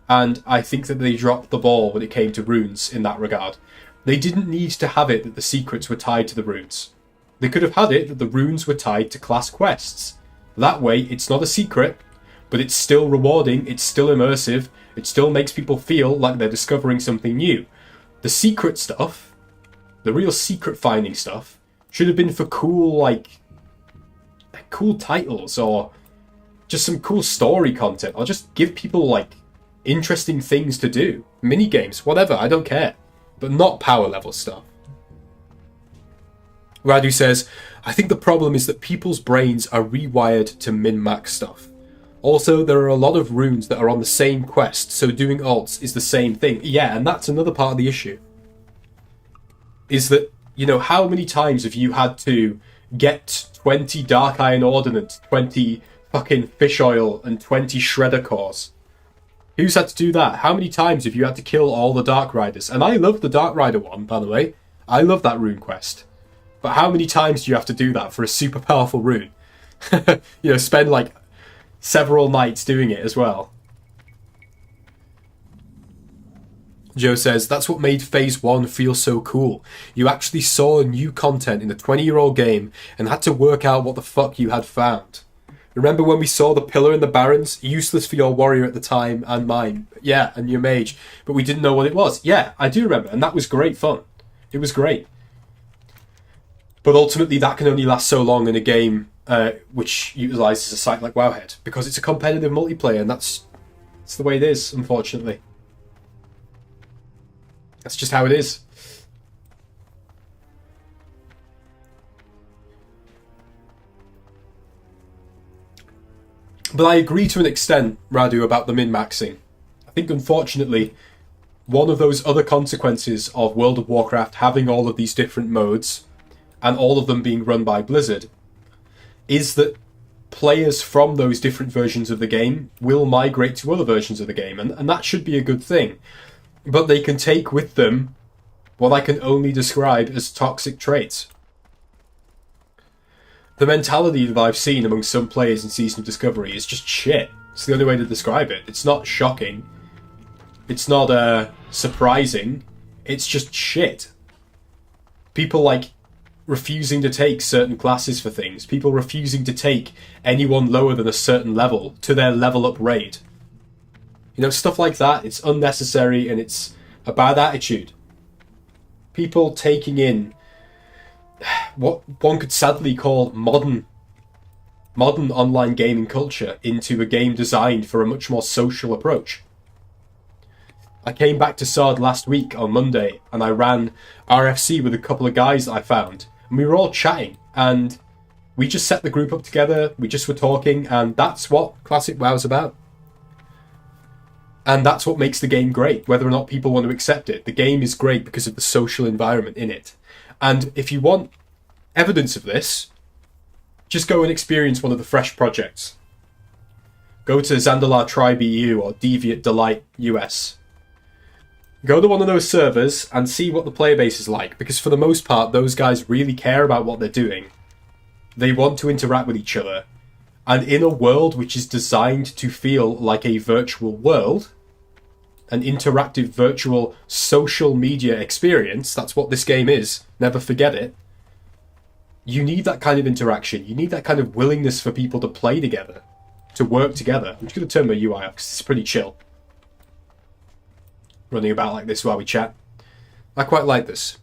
And I think that they dropped the ball when it came to runes in that regard. They didn't need to have it that the secrets were tied to the runes. They could have had it that the runes were tied to class quests. That way, it's not a secret, but it's still rewarding, it's still immersive, it still makes people feel like they're discovering something new. The secret stuff, the real secret finding stuff, should have been for cool, cool titles, or just some cool story content, or just give people, interesting things to do. Mini games, whatever, I don't care. But not power level stuff. Radu says, I think the problem is that people's brains are rewired to min-max stuff. Also, there are a lot of runes that are on the same quest, so doing alts is the same thing. Yeah, and that's another part of the issue. Is that, how many times have you had to get 20 Dark Iron Ordnance, 20 fucking fish oil, and 20 Shredder cores? Who's had to do that? How many times have you had to kill all the Dark Riders? And I love the Dark Rider one, by the way. I love that rune quest. But how many times do you have to do that for a super powerful rune? Spend several nights doing it as well. Joe says, that's what made Phase 1 feel so cool. You actually saw new content in a 20-year-old game and had to work out what the fuck you had found. Remember when we saw the Pillar and the Barons? Useless for your warrior at the time and mine. Yeah, and your mage. But we didn't know what it was. Yeah, I do remember. And that was great fun. It was great. But ultimately, that can only last so long in a game which utilises a site like Wowhead. Because it's a competitive multiplayer, and that's the way it is, unfortunately. That's just how it is. But I agree to an extent, Radu, about the min-maxing. I think, unfortunately, one of those other consequences of World of Warcraft having all of these different modes, and all of them being run by Blizzard, is that players from those different versions of the game will migrate to other versions of the game, and that should be a good thing. But they can take with them what I can only describe as toxic traits. The mentality that I've seen among some players in Season of Discovery is just shit. It's the only way to describe it. It's not shocking. It's not surprising. It's just shit. People like refusing to take certain classes for things. People refusing to take anyone lower than a certain level to their level up raid. You know, stuff like that. It's unnecessary and it's a bad attitude. People taking in what one could sadly call modern online gaming culture into a game designed for a much more social approach. I came back to SARD last week on Monday and I ran RFC with a couple of guys that I found, and we were all chatting and we just set the group up together, we just were talking, and that's what Classic WoW's about. And that's what makes the game great, whether or not people want to accept it. The game is great because of the social environment in it. And if you want evidence of this, just go and experience one of the fresh projects. Go to Zandalar Tribe EU or Deviant Delight US. Go to one of those servers and see what the player base is like, because for the most part, those guys really care about what they're doing. They want to interact with each other. And in a world which is designed to feel like a virtual world, an interactive virtual social media experience, that's what this game is, never forget it, you need that kind of interaction. You need that kind of willingness for people to play together, to work together. I'm just going to turn my UI off because it's pretty chill. Running about like this while we chat. I quite like this.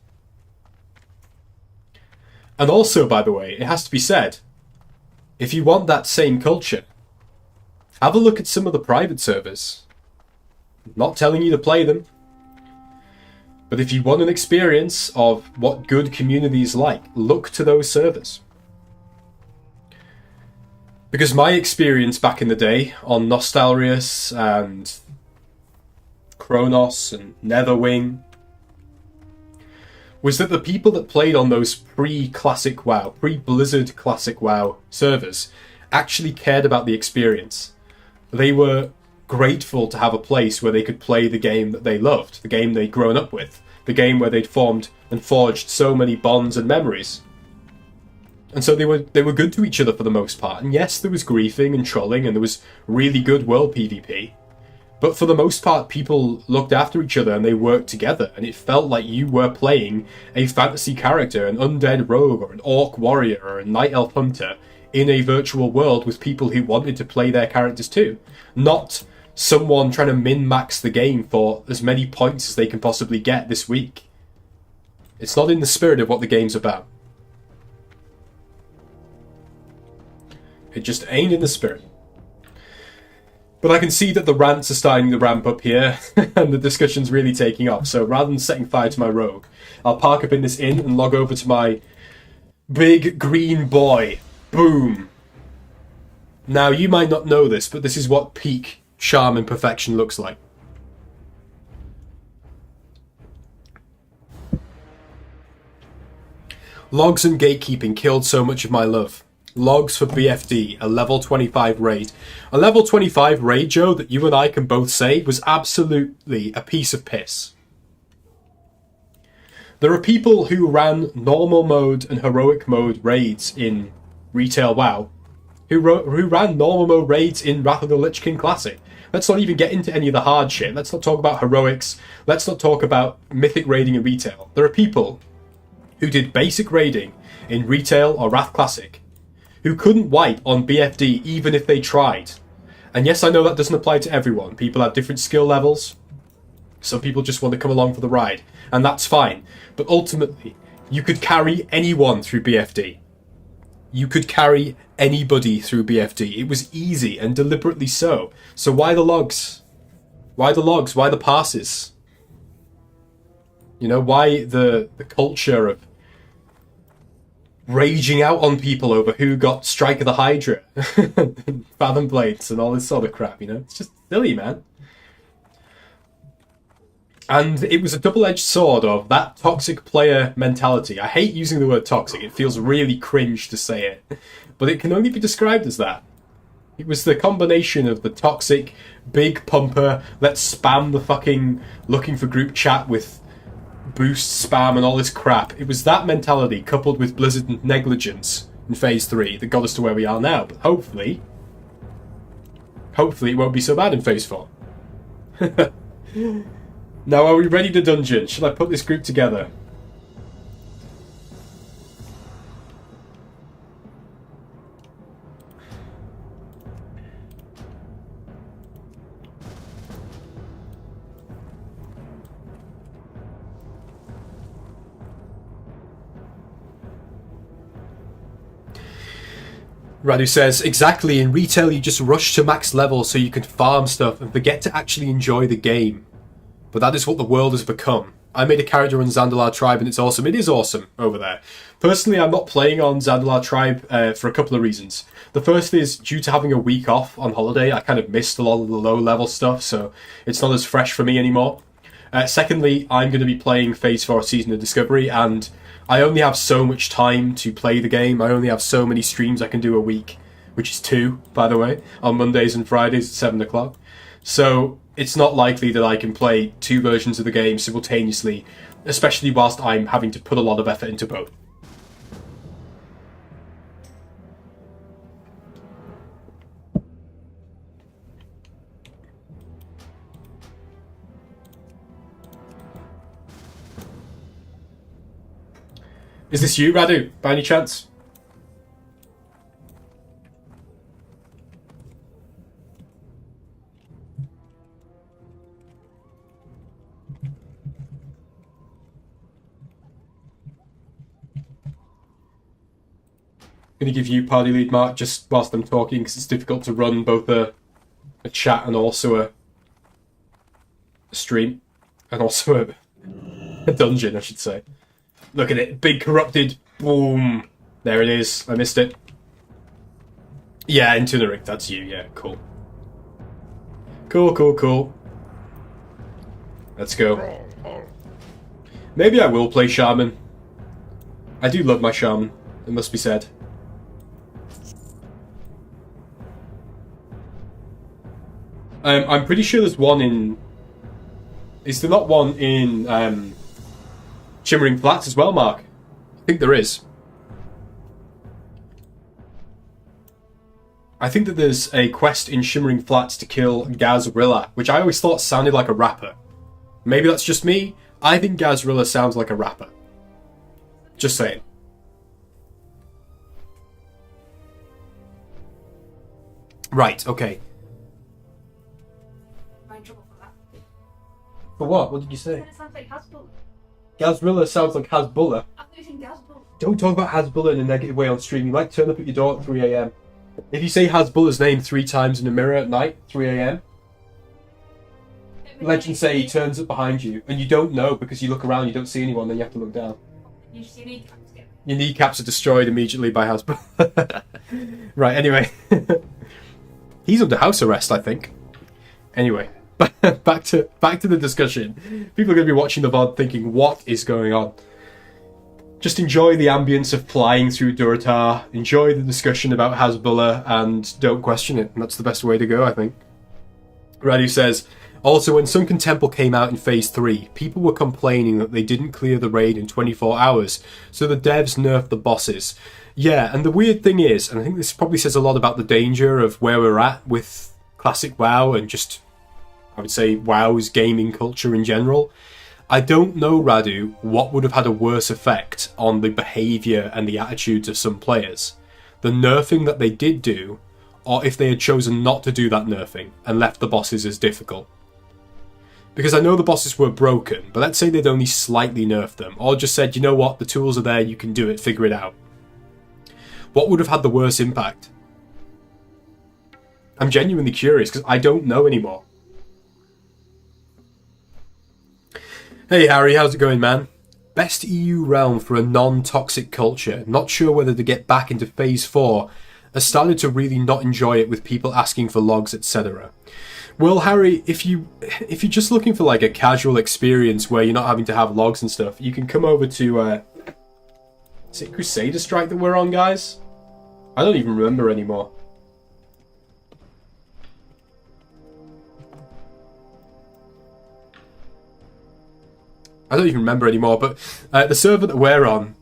And also, by the way, it has to be said, if you want that same culture, have a look at some of the private servers. I'm not telling you to play them. But if you want an experience of what good community is like, look to those servers. Because my experience back in the day on Nostalrius and Kronos and Netherwing was that the people that played on those pre-Classic WoW, pre-Blizzard Classic WoW servers actually cared about the experience. They were grateful to have a place where they could play the game that they loved, the game they'd grown up with, the game where they'd formed and forged so many bonds and memories. And so they were good to each other for the most part. And yes, there was griefing and trolling and there was really good world PvP. But for the most part, people looked after each other and they worked together, and it felt like you were playing a fantasy character, an undead rogue or an orc warrior or a night elf hunter in a virtual world with people who wanted to play their characters too. Not someone trying to min-max the game for as many points as they can possibly get this week. It's not in the spirit of what the game's about. It just ain't in the spirit. But I can see that the rants are starting to ramp up here, and the discussion's really taking off. So rather than setting fire to my rogue, I'll park up in this inn and log over to my big green boy. Boom. Now, you might not know this, but this is what peak charm and perfection looks like. Logs and gatekeeping killed so much of my love. Logs for BFD, a level 25 raid. A level 25 raid, Joe, that you and I can both say was absolutely a piece of piss. There are people who ran normal mode and heroic mode raids in Retail WoW, who ran normal mode raids in Wrath of the Lich King Classic. Let's not even get into any of the hard shit. Let's not talk about heroics. Let's not talk about mythic raiding in Retail. There are people who did basic raiding in Retail or Wrath Classic who couldn't wipe on BFD even if they tried. And yes, I know that doesn't apply to everyone. People have different skill levels. Some people just want to come along for the ride, and that's fine. But ultimately, you could carry anyone through BFD. You could carry anybody through BFD. It was easy, and deliberately so. So why the logs? Why the logs? Why the passes? You know, why the culture of raging out on people over who got Strike of the Hydra, Fathom Blades, and all this sort of crap, you know? It's just silly, man. And it was a double-edged sword of that toxic player mentality. I hate using the word toxic. It feels really cringe to say it. But it can only be described as that. It was the combination of the toxic, big pumper, let's spam the fucking looking for group chat with boost spam and all this crap. It was that mentality coupled with Blizzard negligence in Phase 3 that got us to where we are now. But hopefully it won't be so bad in Phase 4. Now, are we ready to dungeon? Should I put this group together? Radu says, exactly, in retail you just rush to max level so you can farm stuff and forget to actually enjoy the game. But that is what the world has become. I made a character on Zandalar Tribe and it's awesome. It is awesome over there. Personally, I'm not playing on Zandalar Tribe for a couple of reasons. The first is, due to having a week off on holiday, I kind of missed a lot of the low-level stuff, so it's not as fresh for me anymore. Secondly, I'm going to be playing Phase 4 Season of Discovery, and I only have so much time to play the game. I only have so many streams I can do a week, which is 2, by the way, on Mondays and Fridays at 7 o'clock. So it's not likely that I can play 2 versions of the game simultaneously, especially whilst I'm having to put a lot of effort into both. Is this you, Radu, by any chance? Going to give you party lead, Mark, just whilst I'm talking, because it's difficult to run both a chat and also a stream, and also a dungeon, I should say. Look at it, big corrupted, boom. There it is, I missed it. Yeah, Intuneric, that's you, yeah, cool. Cool. Let's go. Maybe I will play Shaman. I do love my Shaman, it must be said. I'm pretty sure there's one in... Is there not one in Shimmering Flats as well, Mark? I think there is. I think that there's a quest in Shimmering Flats to kill Gazrilla, which I always thought sounded like a rapper. Maybe that's just me. I think Gazrilla sounds like a rapper. Just saying. Right, okay. I'm in trouble for that. For what? What did you say? It sounds like Hasbulla. Gazrilla sounds like Hasbulla. I'm losing Hasbulla. Don't talk about Hasbulla in a negative way on stream. You might turn up at your door at 3 a.m. If you say Hasbulla's name 3 times in a mirror at night, 3 a.m., legends say he turns up behind you, and you don't know because you look around, you don't see anyone, then you have to look down. Your kneecaps are destroyed immediately by Hasbulla. Right, anyway. He's under house arrest, I think. Anyway, back to the discussion. People are going to be watching the VOD thinking, what is going on? Just enjoy the ambience of flying through Durotar, enjoy the discussion about Hasbulla, and don't question it. And that's the best way to go, I think. Radu says, also, when Sunken Temple came out in Phase 3, people were complaining that they didn't clear the raid in 24 hours, so the devs nerfed the bosses. Yeah, and the weird thing is, and I think this probably says a lot about the danger of where we're at with classic WoW and just, I would say, WoW's gaming culture in general. I don't know, Radu, what would have had a worse effect on the behaviour and the attitudes of some players. The nerfing that they did do, or if they had chosen not to do that nerfing and left the bosses as difficult. Because I know the bosses were broken, but let's say they'd only slightly nerfed them, or just said, you know what, the tools are there, you can do it, figure it out. What would have had the worst impact? I'm genuinely curious, because I don't know anymore. Hey Harry, how's it going, man? Best EU realm for a non-toxic culture. Not sure whether to get back into Phase 4. I started to really not enjoy it with people asking for logs, etc. Well, Harry, if you're just looking for like a casual experience where you're not having to have logs and stuff, you can come over to is it Crusader Strike that we're on, guys? I don't even remember anymore. I don't even remember anymore, but the server that we're on,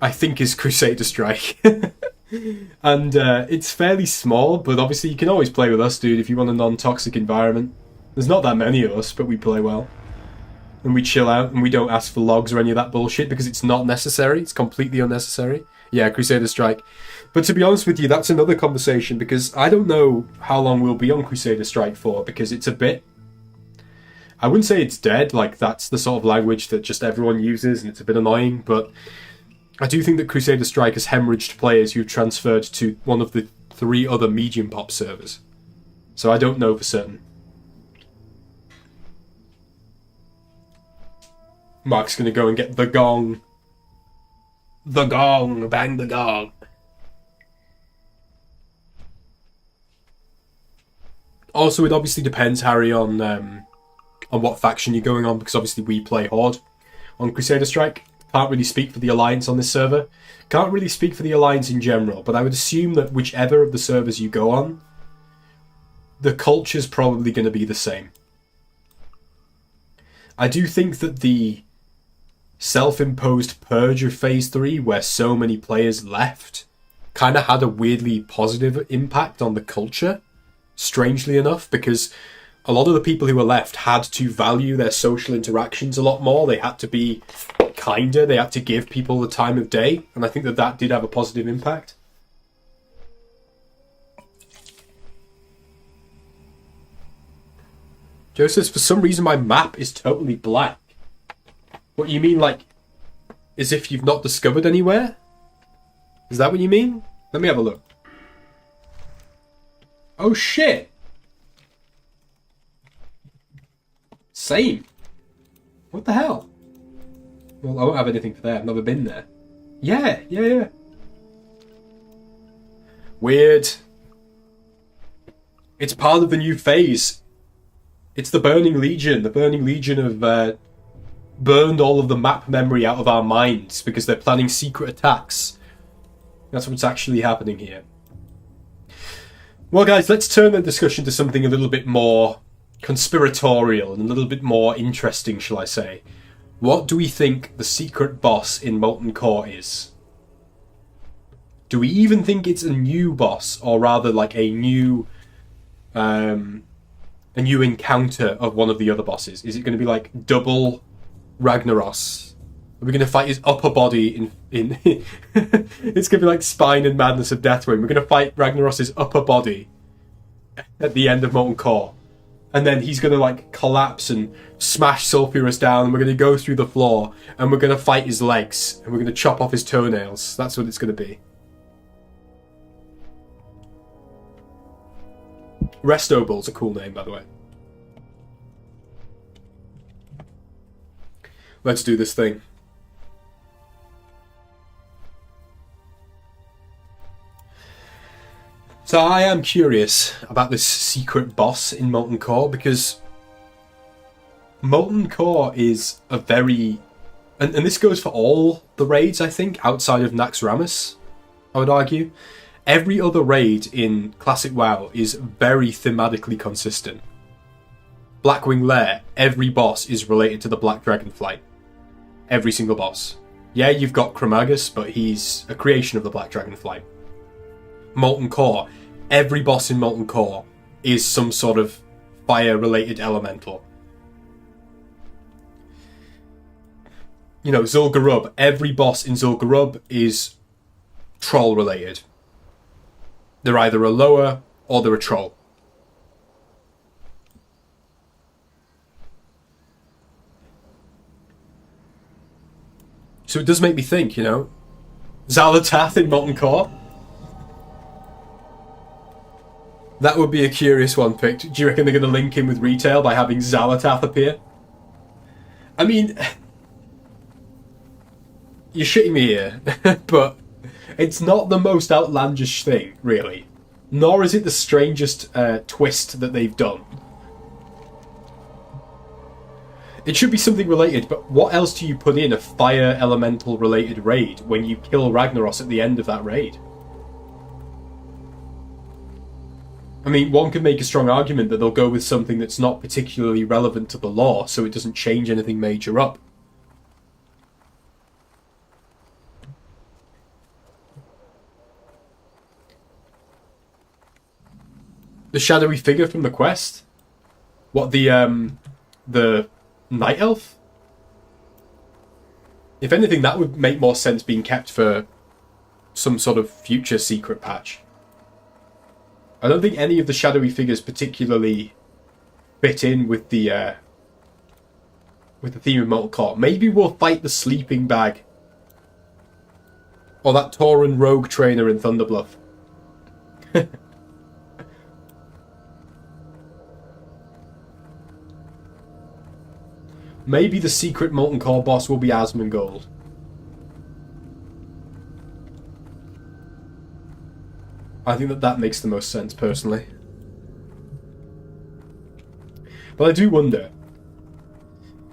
I think, is Crusader Strike. And it's fairly small, but obviously you can always play with us, dude, if you want a non-toxic environment. There's not that many of us, but we play well. And we chill out, and we don't ask for logs or any of that bullshit, because it's not necessary. It's completely unnecessary. Yeah, Crusader Strike. But to be honest with you, that's another conversation, because I don't know how long we'll be on Crusader Strike for, because it's a bit... I wouldn't say it's dead, like that's the sort of language that just everyone uses, and it's a bit annoying, but... I do think that Crusader Strike has hemorrhaged players who transferred to one of the 3 other medium pop servers. So I don't know for certain. Mark's gonna go and get the gong. The gong! Bang the gong! Also, it obviously depends, Harry, on what faction you're going on, because obviously we play Horde on Crusader Strike. Can't really speak for the Alliance on this server. Can't really speak for the Alliance in general, but I would assume that whichever of the servers you go on, the culture's probably going to be the same. I do think that the self-imposed purge of Phase 3, where so many players left, kind of had a weirdly positive impact on the culture, strangely enough, because a lot of the people who were left had to value their social interactions a lot more. They had to be kinder. They had to give people the time of day. And I think that that did have a positive impact. Joe says, for some reason my map is totally black. What you mean, like, as if you've not discovered anywhere? Is that what you mean? Let me have a look. Oh shit! Same. What the hell? Well, I won't have anything for there. I've never been there. Yeah. Weird. It's part of the new phase. It's the Burning Legion. The Burning Legion have burned all of the map memory out of our minds because they're planning secret attacks. That's what's actually happening here. Well, guys, let's turn the discussion to something a little bit more conspiratorial and a little bit more interesting, shall I say. What do we think the secret boss in Molten Core is? Do we even think it's a new boss, or rather like a new encounter of one of the other bosses? Is it going to be like double Ragnaros? Are we going to fight his upper body in it's going to be like Spine and Madness of Deathwing. We're going to fight Ragnaros' upper body at the end of Molten Core. And then he's going to like collapse and smash Sulfurus down, and we're going to go through the floor, and we're going to fight his legs, and we're going to chop off his toenails. That's what it's going to be. Restoble's a cool name, by the way. Let's do this thing. So I am curious about this secret boss in Molten Core, because Molten Core is a very... And this goes for all the raids, I think, outside of Naxxramas, I would argue. Every other raid in Classic WoW is very thematically consistent. Blackwing Lair, every boss is related to the Black Dragonflight. Every single boss. Yeah, you've got Chromagus, but he's a creation of the Black Dragonflight. Molten Core, every boss in Molten Core is some sort of fire-related elemental. You know, Zul'Gurub, every boss in Zul'Gurub is troll-related. They're either a lower or they're a troll. So it does make me think, you know, Xal'atath in Molten Core? That would be a curious one picked. Do you reckon they're going to link in with retail by having Xal'atath appear? I mean, you're shitting me here, but it's not the most outlandish thing, really. Nor is it the strangest twist that they've done. It should be something related, but what else do you put in a fire elemental related raid when you kill Ragnaros at the end of that raid? I mean, one could make a strong argument that they'll go with something that's not particularly relevant to the lore, so it doesn't change anything major up. The shadowy figure from the quest? What, the Night Elf? If anything, that would make more sense being kept for some sort of future secret patch. I don't think any of the shadowy figures particularly fit in with the theme of Molten Core. Maybe we'll fight the sleeping bag. Or that Tauren rogue trainer in Thunderbluff. Maybe the secret Molten Core boss will be Asmongold. I think that makes the most sense, personally. But I do wonder.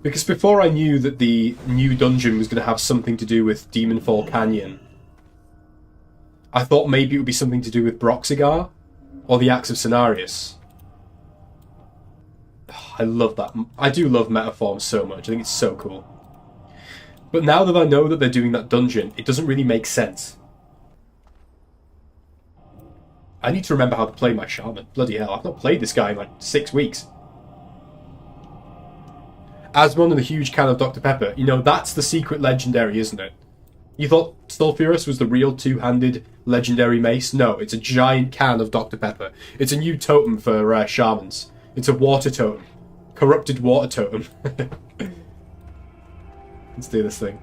Because before I knew that the new dungeon was going to have something to do with Demonfall Canyon, I thought maybe it would be something to do with Broxigar, or the Axe of Cenarius. I love that. I do love Metaform so much. I think it's so cool. But now that I know that they're doing that dungeon, it doesn't really make sense. I need to remember how to play my Shaman. Bloody hell, I've not played this guy in like 6 weeks. Asmon and a huge can of Dr. Pepper. You know, that's the secret legendary, isn't it? You thought Sulfuras was the real two-handed legendary mace? No, it's a giant can of Dr. Pepper. It's a new totem for Shamans. It's a water totem. Corrupted water totem. Let's do this thing.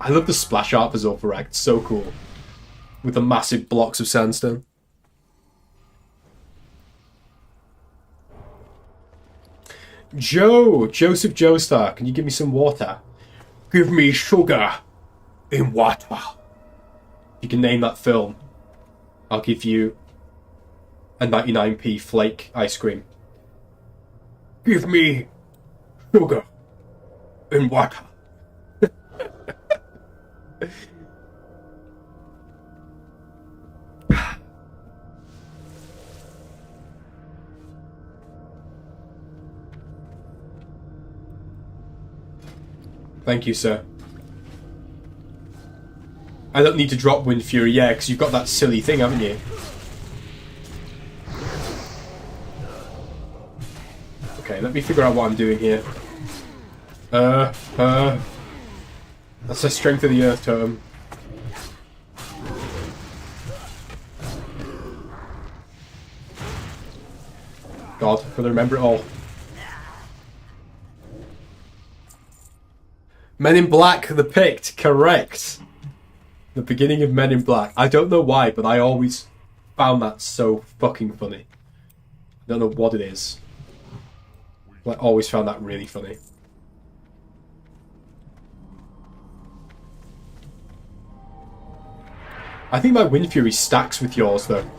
I love the splash art for Zul'Farrak. It's so cool. With the massive blocks of sandstone. Joseph Joestar, can you give me some water? Give me sugar in water. You can name that film. I'll give you a 99p flake ice cream. Give me sugar in water. Thank you, sir. I don't need to drop Wind Fury, yeah, because you've got that silly thing, haven't you? Okay, let me figure out what I'm doing here. That's the strength of the Earth Totem. God, I've got to remember it all. Men in Black, the Pict, correct. The beginning of Men in Black. I don't know why, but I always found that so fucking funny. I don't know what it is. I always found that really funny. I think my Wind Fury stacks with yours though,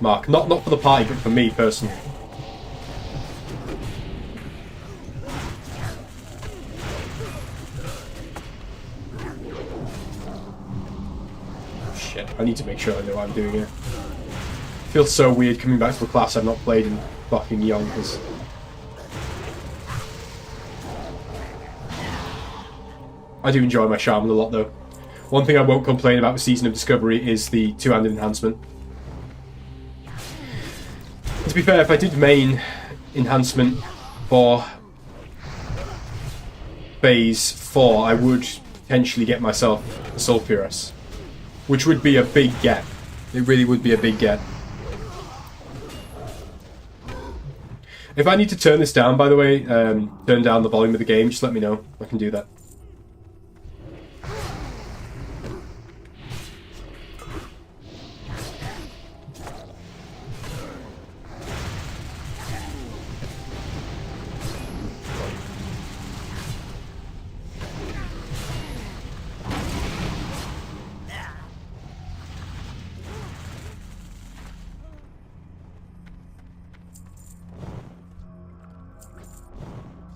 Mark. Not for the party, but for me personally. Shit, I need to make sure I know what I'm doing here. It feels so weird coming back to a class I've not played in fucking yonkers. I do enjoy my Shaman a lot though. One thing I won't complain about with Season of Discovery is the two-handed enhancement. To be fair, if I did main enhancement for Phase 4, I would potentially get myself a Sulfuras, which would be a big get. It really would be a big get. If I need to turn this down, by the way, turn down the volume of the game, just let me know. I can do that.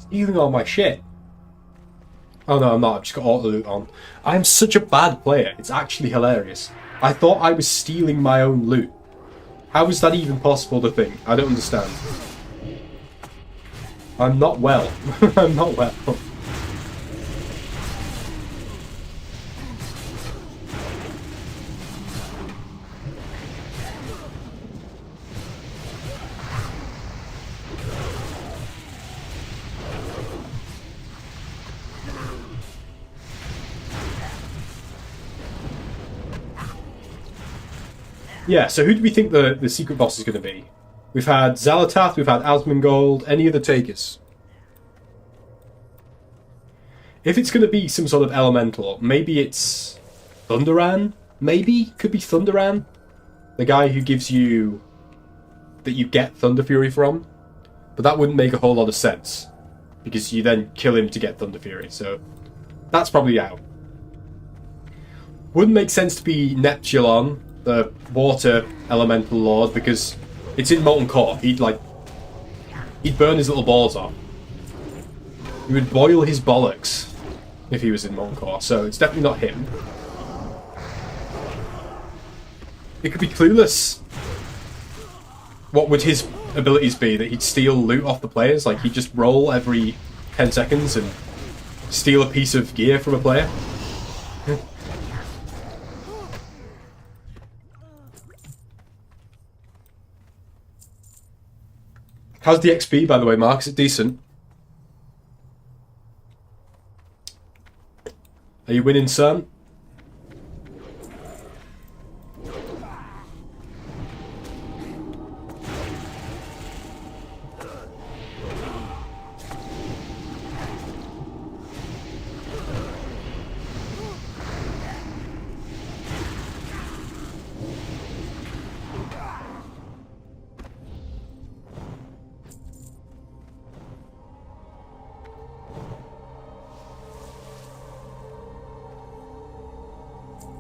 stealing all my shit. Oh no, I'm not. I've just got auto loot on. I'm such a bad player. It's actually hilarious. I thought I was stealing my own loot. How is that even possible to think? I don't understand. I'm not well. I'm not well. Yeah, so who do we think the secret boss is going to be? We've had Xalatath, we've had Asmongold, any other takers? If it's going to be some sort of elemental, maybe it's Thunderan? Maybe? Could be Thunderan? The guy who gives you... that you get Thunder Fury from? But that wouldn't make a whole lot of sense. Because you then kill him to get Thunder Fury, so... that's probably out. Wouldn't make sense to be Neptulon, the water elemental lord, because it's in Molten Core. He'd burn his little balls off. He would boil his bollocks if he was in Molten Core, so it's definitely not him. It could be Clueless. What would his abilities be? That he'd steal loot off the players? Like, he'd just roll every 10 seconds and steal a piece of gear from a player? How's the XP, by the way, Mark? Is it decent? Are you winning, son?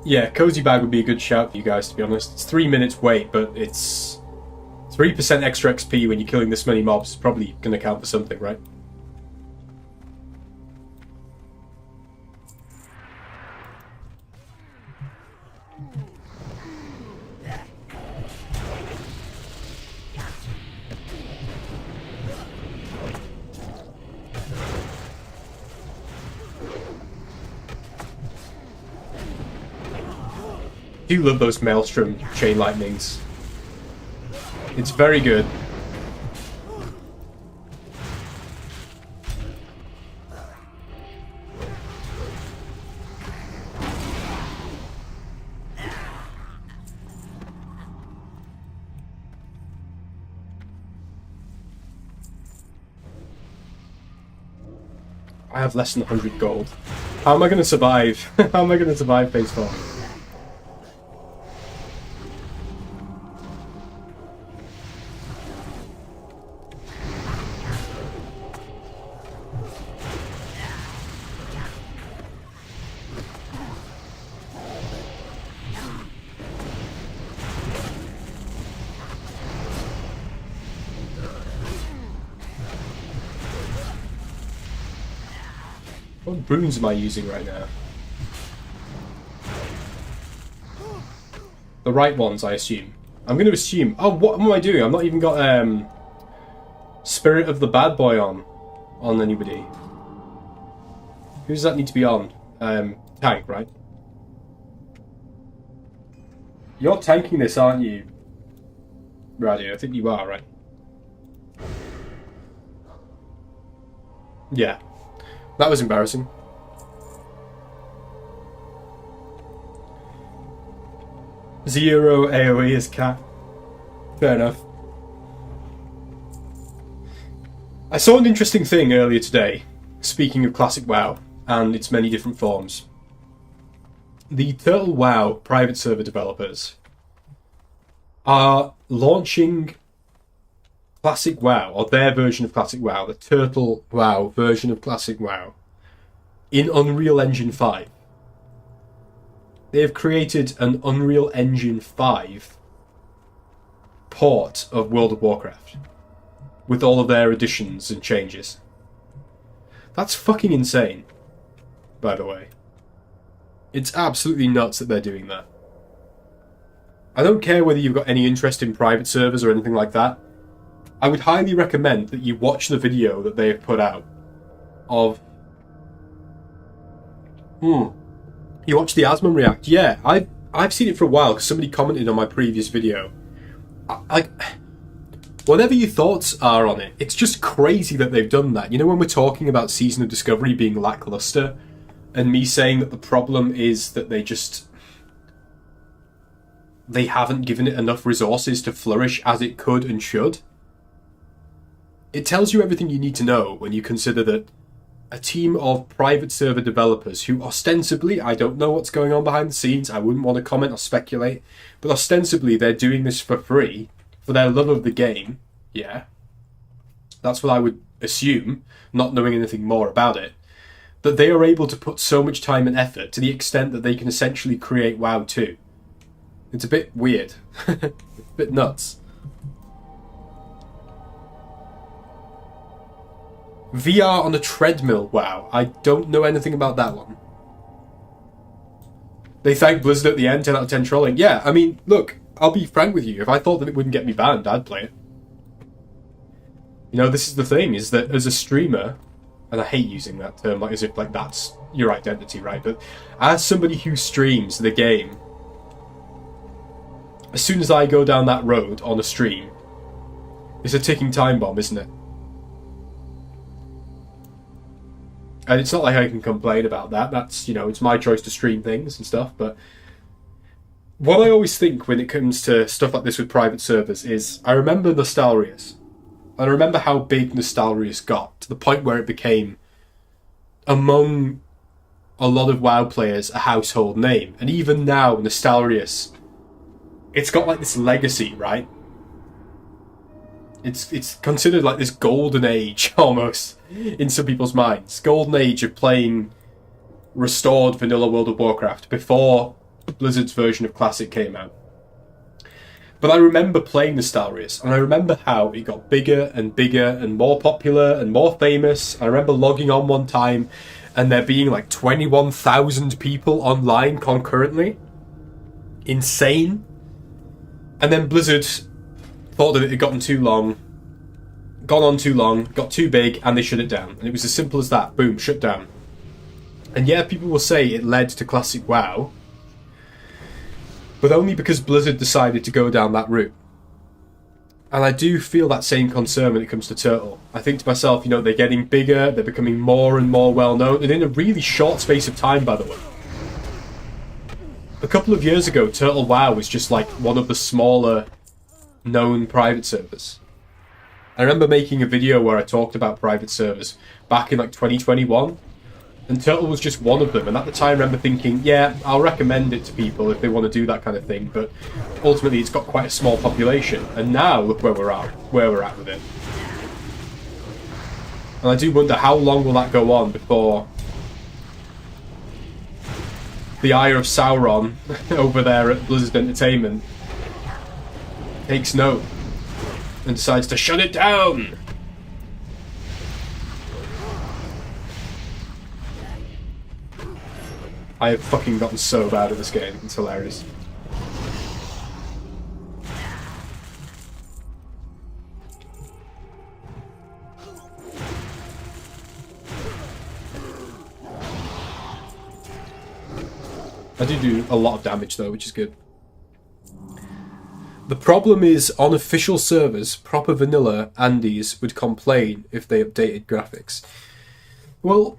Yeah, Cozy Bag would be a good shout for you guys, to be honest. It's 3 minutes wait, but it's 3% extra XP when you're killing this many mobs. It's probably going to count for something, right? I do love those Maelstrom Chain Lightnings. It's very good. I have less than 100 gold. How am I going to survive? How am I going to survive phase 4? What runes am I using right now? The right ones, I assume. I'm going to assume... Oh, what am I doing? I've not even got Spirit of the Bad Boy on anybody. Who does that need to be on? Tank, right? You're tanking this, aren't you, Radio? I think you are, right? Yeah. That was embarrassing. Zero AoE is cat. Fair enough. I saw an interesting thing earlier today, speaking of Classic WoW and its many different forms. The Turtle WoW private server developers are launching Classic WoW, or their version of Classic WoW, the Turtle WoW version of Classic WoW, in Unreal Engine 5. They have created an Unreal Engine 5 port of World of Warcraft, with all of their additions and changes. That's fucking insane, by the way. It's absolutely nuts that they're doing that. I don't care whether you've got any interest in private servers or anything like that. I would highly recommend that you watch the video that they have put out of... You watch the Asmon react? Yeah, I've seen it for a while because somebody commented on my previous video. Whatever your thoughts are on it, it's just crazy that they've done that. You know, when we're talking about Season of Discovery being lackluster, and me saying that the problem is that they haven't given it enough resources to flourish as it could and should. It tells you everything you need to know when you consider that a team of private server developers who ostensibly, I don't know what's going on behind the scenes, I wouldn't want to comment or speculate, but ostensibly they're doing this for free, for their love of the game, yeah. That's what I would assume, not knowing anything more about it. That they are able to put so much time and effort to the extent that they can essentially create WoW 2. It's a bit weird. A bit nuts. VR on a treadmill, wow. I don't know anything about that one. They thank Blizzard at the end, 10 out of 10 trolling. Yeah, I mean, look, I'll be frank with you. If I thought that it wouldn't get me banned, I'd play it. You know, this is the thing, is that as a streamer, and I hate using that term, like as if like that's your identity, right? But as somebody who streams the game, as soon as I go down that road on a stream, it's a ticking time bomb, isn't it? And it's not like I can complain about that. That's, you know, it's my choice to stream things and stuff. But what I always think when it comes to stuff like this with private servers is, I remember Nostalrius. And I remember how big Nostalrius got, to the point where it became, among a lot of WoW players, a household name. And even now, Nostalrius, it's got like this legacy, right? It's considered like this golden age, almost, in some people's minds. Golden age of playing restored vanilla World of Warcraft before Blizzard's version of Classic came out. But I remember playing Nostalrius, and I remember how it got bigger and bigger and more popular and more famous. I remember logging on one time and there being like 21,000 people online concurrently. Insane. And then Blizzard thought that it had gone on too long, got too big, and they shut it down. And it was as simple as that. Boom, shut down. And yeah, people will say it led to Classic WoW, but only because Blizzard decided to go down that route. And I do feel that same concern when it comes to Turtle. I think to myself, you know, they're getting bigger, they're becoming more and more well-known, and in a really short space of time, by the way. A couple of years ago, Turtle WoW was just like one of the smaller known private servers. I remember making a video where I talked about private servers back in like 2021, and Turtle was just one of them. And at the time I remember thinking, yeah, I'll recommend it to people if they want to do that kind of thing, but ultimately it's got quite a small population. And now look where we're at with it. And I do wonder, how long will that go on before the Eye of Sauron over there at Blizzard Entertainment takes note and decides to shut it down. I have fucking gotten so bad at this game, it's hilarious. I do a lot of damage though, which is good. The problem is, on official servers, proper vanilla Andes would complain if they updated graphics. Well,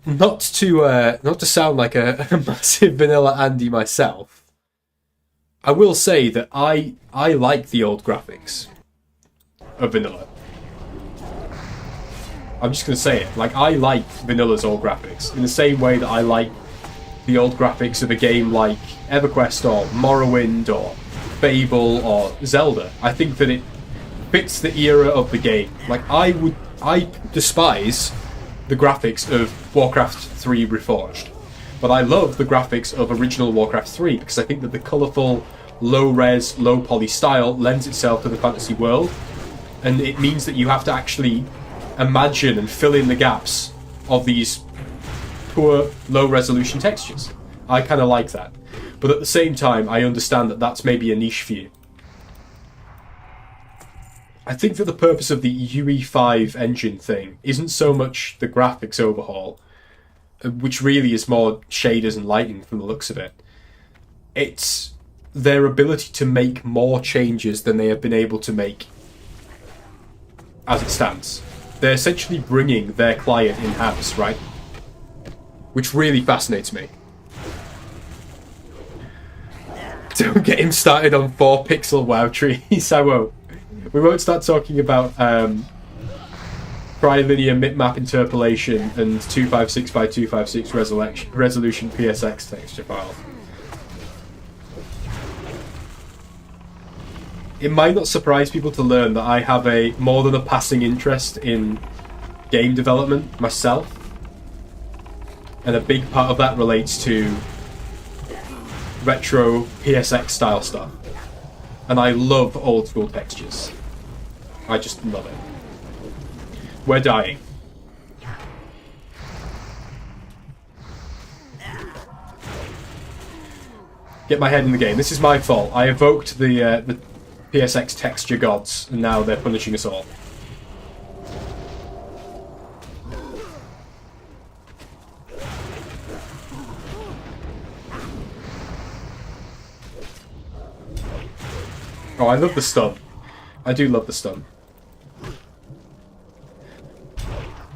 not to sound like a massive vanilla Andy myself, I will say that I like the old graphics of vanilla. I'm just going to say it. Like, I like vanilla's old graphics in the same way that I like the old graphics of a game like EverQuest or Morrowind or Fable or Zelda. I think that it fits the era of the game. Like, I despise the graphics of Warcraft 3 Reforged, but I love the graphics of original Warcraft 3 because I think that the colourful, low-res, low-poly style lends itself to the fantasy world, and it means that you have to actually imagine and fill in the gaps of these poor, low-resolution textures. I kind of like that. But at the same time, I understand that that's maybe a niche for you. I think that the purpose of the UE5 engine thing isn't so much the graphics overhaul, which really is more shaders and lighting from the looks of it. It's their ability to make more changes than they have been able to make as it stands. They're essentially bringing their client in-house, right? Which really fascinates me. Don't get him started on 4-pixel WoW trees, I won't. We won't start talking about trilinear bitmap interpolation and 256 by 256 resolution PSX texture files. It might not surprise people to learn that I have a more than a passing interest in game development myself, and a big part of that relates to retro PSX style stuff. And I love old school textures. I just love it. We're dying. Get my head in the game. This is my fault. I evoked the PSX texture gods, and now they're punishing us all. Oh, I love the stun. I do love the stun.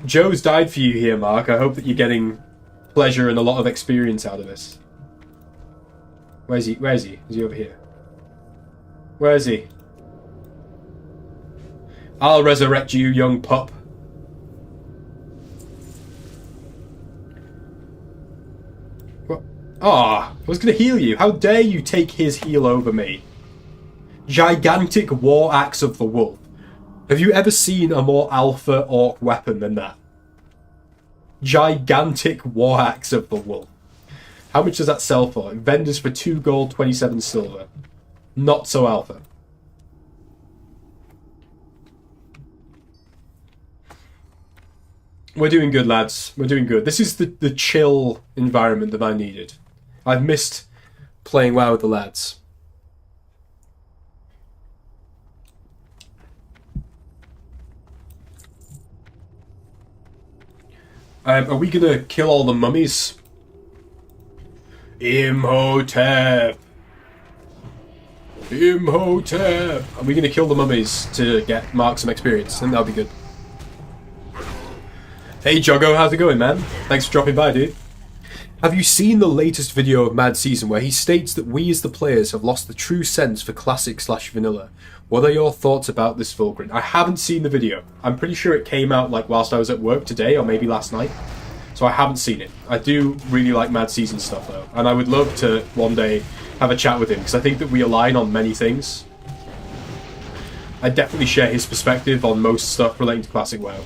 Joe's died for you here, Mark. I hope that you're getting pleasure and a lot of experience out of this. Where is he? Where is he? Is he over here? Where is he? I'll resurrect you, young pup. What? Ah, I was going to heal you. How dare you take his heal over me? Gigantic War Axe of the Wolf. Have you ever seen a more alpha orc weapon than that? Gigantic War Axe of the Wolf. How much does that sell for? Vendors for 2 gold, 27 silver. Not so alpha. We're doing good, lads. We're doing good. This is the chill environment that I needed. I've missed playing WoW with the lads. Are we gonna kill all the mummies? Imhotep! Imhotep! Are we gonna kill the mummies to get Mark some experience? I think that'll be good. Hey Joggo, how's it going, man? Thanks for dropping by, dude. Have you seen the latest video of Mad Season where he states that we as the players have lost the true sense for classic/vanilla? What are your thoughts about this, Fulgrin? I haven't seen the video. I'm pretty sure it came out like whilst I was at work today or maybe last night. So I haven't seen it. I do really like Mad Season stuff though, and I would love to one day have a chat with him because I think that we align on many things. I definitely share his perspective on most stuff relating to Classic WoW.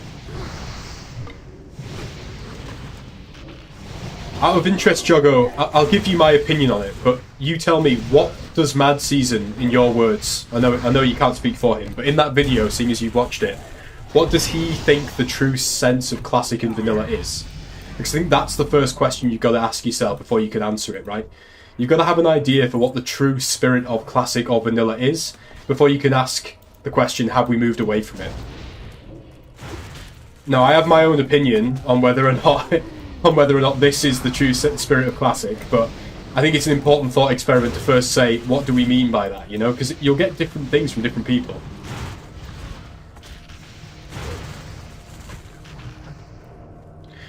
Out of interest, Joggo, I'll give you my opinion on it, but you tell me, what does Mad Season, in your words, I know you can't speak for him, but in that video, seeing as you've watched it, what does he think the true sense of Classic and Vanilla is? Because I think that's the first question you've got to ask yourself before you can answer it, right? You've got to have an idea for what the true spirit of Classic or Vanilla is before you can ask the question, have we moved away from it? Now, I have my own opinion on whether or not this is the true spirit of Classic, but I think it's an important thought experiment to first say, what do we mean by that, you know? Because you'll get different things from different people.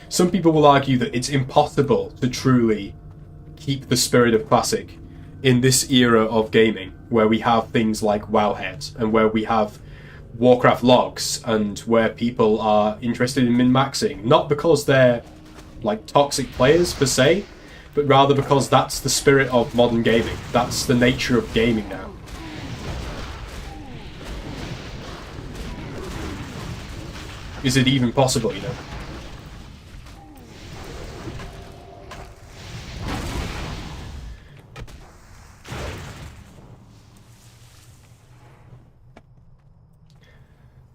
Some people will argue that it's impossible to truly keep the spirit of Classic in this era of gaming, where we have things like Wowhead, and where we have Warcraft logs, and where people are interested in min-maxing, not because they're like toxic players per se, but rather because that's the spirit of modern gaming. That's the nature of gaming now. Is it even possible, you know?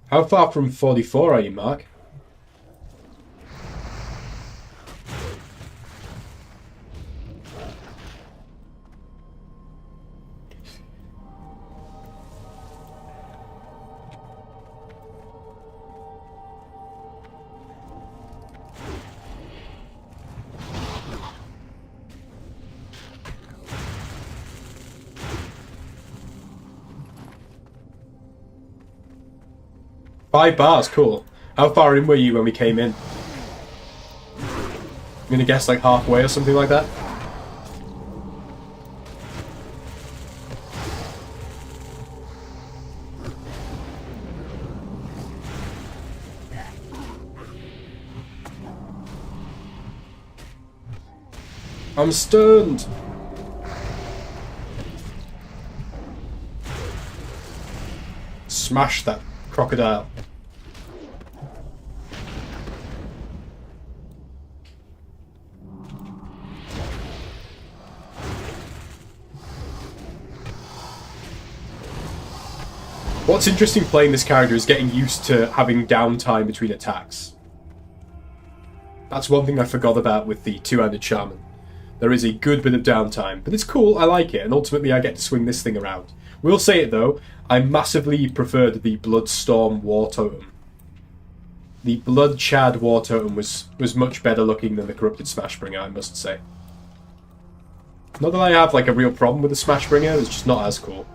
How far from 44 are you, Mark? 5 bars, cool. How far in were you when we came in? I'm gonna guess like halfway or something like that. I'm stunned! Smash that crocodile. What's interesting playing this character is getting used to having downtime between attacks. That's one thing I forgot about with the two-handed shaman. There is a good bit of downtime, but it's cool, I like it, and ultimately I get to swing this thing around. Will say it though, I massively preferred the Bloodstorm War Totem. The Blood Chad War Totem was much better looking than the Corrupted Smashbringer, I must say. Not that I have like a real problem with the Smashbringer, it's just not as cool.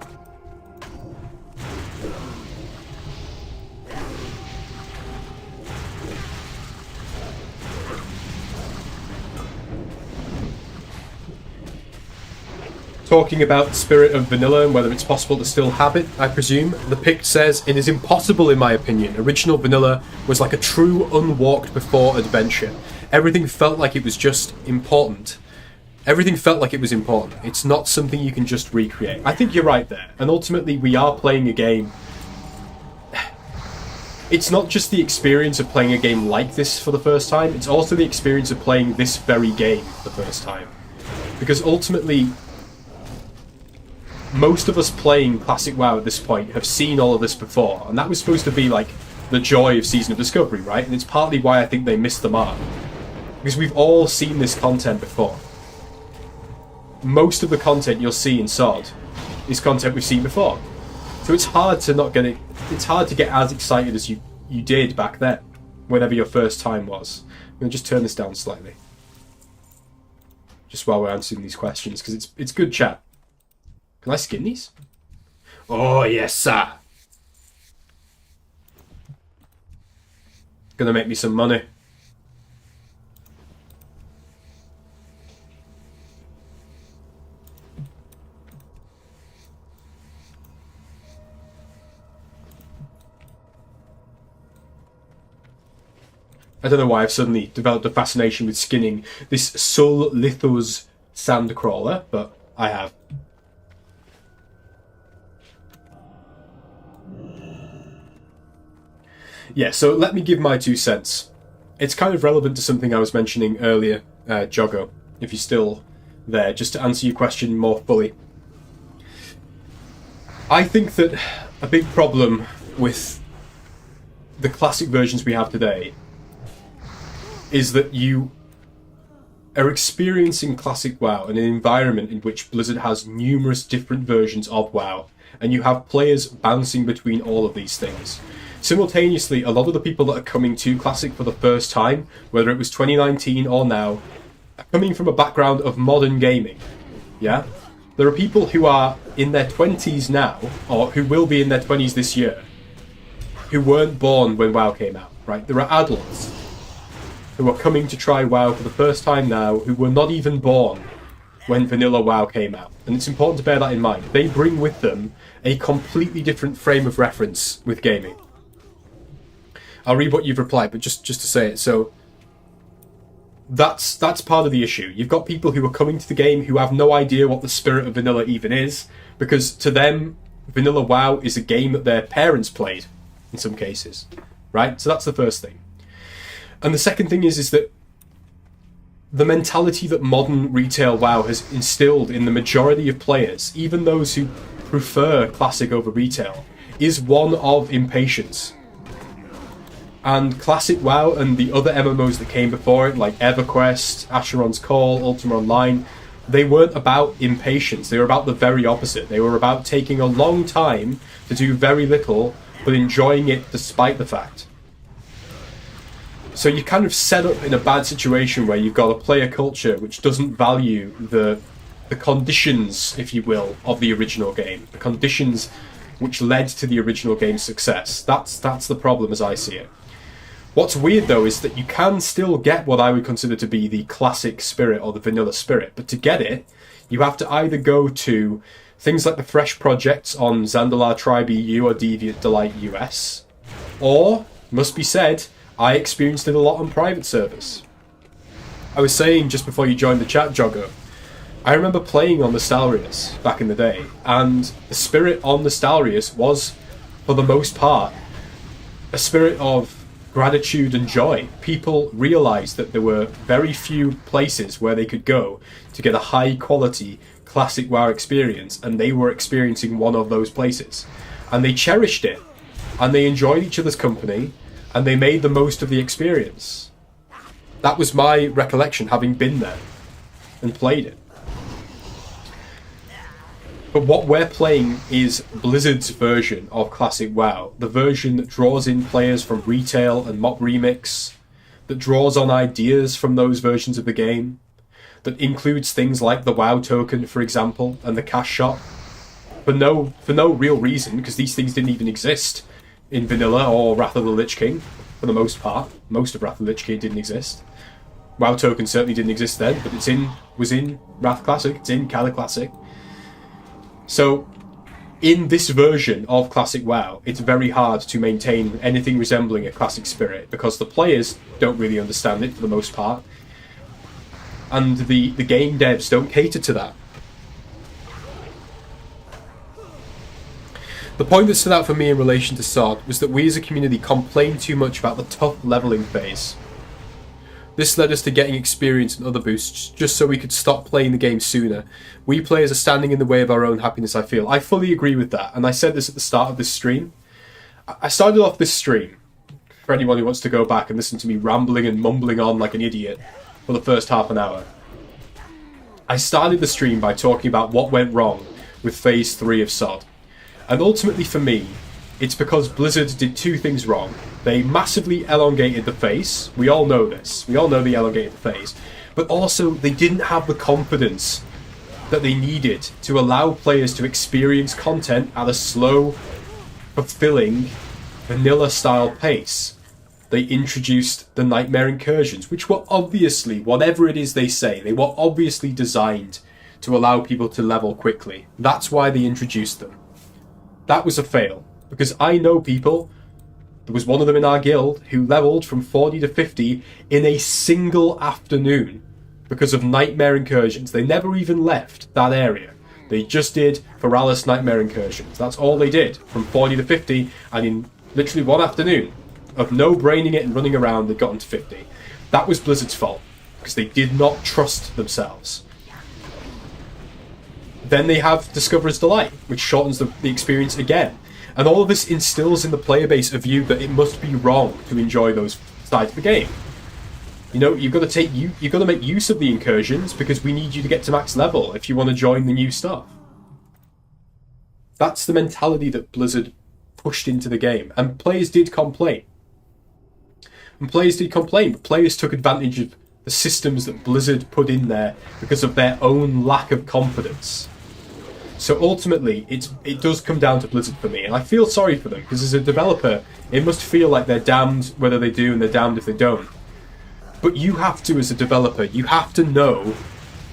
Talking about the spirit of vanilla and whether it's possible to still have it, I presume. The Pict says, it is impossible in my opinion. Original vanilla was like a true unwalked before adventure. Everything felt like it was just important. Everything felt like it was important. It's not something you can just recreate. I think you're right there. And ultimately we are playing a game. It's not just the experience of playing a game like this for the first time, it's also the experience of playing this very game for the first time. Because ultimately, most of us playing Classic WoW at this point have seen all of this before, and that was supposed to be like the joy of Season of Discovery, right? And it's partly why I think they missed the mark. Because we've all seen this content before. Most of the content you'll see in SOD is content we've seen before. So it's hard to not get it. It's hard to get as excited as you did back then, whenever your first time was. I'm going to just turn this down slightly. Just while we're answering these questions, because it's good chat. Can I skin these? Oh, yes, sir. Gonna make me some money. I don't know why I've suddenly developed a fascination with skinning this Sol Lithos Sandcrawler, but I have. Yeah, so let me give my 2 cents. It's kind of relevant to something I was mentioning earlier, Joggo, if you're still there, just to answer your question more fully. I think that a big problem with the classic versions we have today is that you are experiencing classic WoW in an environment in which Blizzard has numerous different versions of WoW, and you have players bouncing between all of these things. Simultaneously, a lot of the people that are coming to Classic for the first time, whether it was 2019 or now, are coming from a background of modern gaming. Yeah? There are people who are in their 20s now, or who will be in their 20s this year, who weren't born when WoW came out, right? There are adults who are coming to try WoW for the first time now, who were not even born when vanilla WoW came out. And it's important to bear that in mind. They bring with them a completely different frame of reference with gaming. I'll read what you've replied, but just to say it. So that's part of the issue. You've got people who are coming to the game who have no idea what the spirit of vanilla even is, because to them, vanilla WoW is a game that their parents played, in some cases, right? So that's the first thing. And the second thing is that the mentality that modern retail WoW has instilled in the majority of players, even those who prefer classic over retail, is one of impatience. And Classic WoW and the other MMOs that came before it, like EverQuest, Asheron's Call, Ultima Online, they weren't about impatience. They were about the very opposite. They were about taking a long time to do very little, but enjoying it despite the fact. So you're kind of set up in a bad situation where you've got a player culture which doesn't value the conditions, if you will, of the original game. The conditions which led to the original game's success. That's the problem as I see it. What's weird though is that you can still get what I would consider to be the classic spirit or the vanilla spirit, but to get it, you have to either go to things like the Fresh projects on Zandalar Tribe EU or Deviant Delight US, or, must be said, I experienced it a lot on private servers. I was saying just before you joined the chat, Joggo, I remember playing on Nostalrius back in the day, and the spirit on Nostalrius was, for the most part, a spirit of gratitude and joy. People realised that there were very few places where they could go to get a high quality classic WoW experience, and they were experiencing one of those places. And they cherished it, and they enjoyed each other's company, and they made the most of the experience. That was my recollection, having been there and played it. But what we're playing is Blizzard's version of Classic WoW, the version that draws in players from retail and mock remix, that draws on ideas from those versions of the game, that includes things like the WoW token, for example, and the cash shop, for no real reason, because these things didn't even exist in Vanilla or Wrath of the Lich King, for the most part. Most of Wrath of the Lich King didn't exist. WoW token certainly didn't exist then, but was in Wrath Classic, it's in Kala Classic. So, in this version of Classic WoW, it's very hard to maintain anything resembling a classic spirit, because the players don't really understand it for the most part, and the game devs don't cater to that. The point that stood out for me in relation to SOD was that we as a community complained too much about the tough leveling phase. This led us to getting experience and other boosts just so we could stop playing the game sooner. We players are standing in the way of our own happiness, I feel. I fully agree with that, and I said this at the start of this stream. I started off this stream, for anyone who wants to go back and listen to me rambling and mumbling on like an idiot for the first half an hour. I started the stream by talking about what went wrong with Phase 3 of SOD. And ultimately for me, it's because Blizzard did two things wrong. They massively elongated the phase. We all know this. We all know they elongated the phase. But also, they didn't have the confidence that they needed to allow players to experience content at a slow, fulfilling, vanilla-style pace. They introduced the Nightmare Incursions, which were obviously, whatever it is they say, they were obviously designed to allow people to level quickly. That's why they introduced them. That was a fail, because I know people, there was one of them in our guild, who leveled from 40 to 50 in a single afternoon because of Nightmare Incursions. They never even left that area. They just did Feralis Nightmare Incursions. That's all they did, from 40 to 50, and in literally one afternoon of no braining it and running around, they'd gotten to 50. That was Blizzard's fault, because they did not trust themselves. Then they have Discoverer's Delight, which shortens the experience again. And all of this instills in the player base a view that it must be wrong to enjoy those sides of the game. You know, you've got to make use of the incursions because we need you to get to max level if you want to join the new stuff. That's the mentality that Blizzard pushed into the game, and players did complain. But players took advantage of the systems that Blizzard put in there because of their own lack of confidence. So ultimately, it does come down to Blizzard for me, and I feel sorry for them, because as a developer, it must feel like they're damned whether they do and they're damned if they don't. But you have to, as a developer, you have to know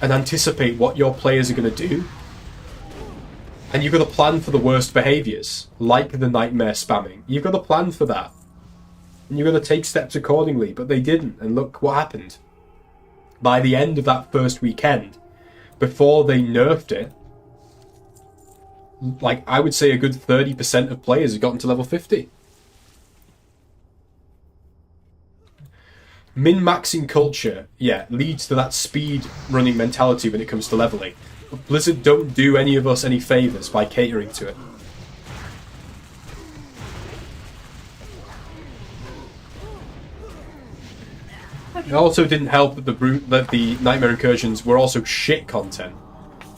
and anticipate what your players are going to do. And you've got to plan for the worst behaviours, like the nightmare spamming. You've got to plan for that. And you've got to take steps accordingly, but they didn't, and look what happened. By the end of that first weekend, before they nerfed it, like, I would say a good 30% of players have gotten to level 50. Min-maxing culture, yeah, leads to that speed running mentality when it comes to leveling. But Blizzard don't do any of us any favours by catering to it. It also didn't help that the Nightmare Incursions were also shit content.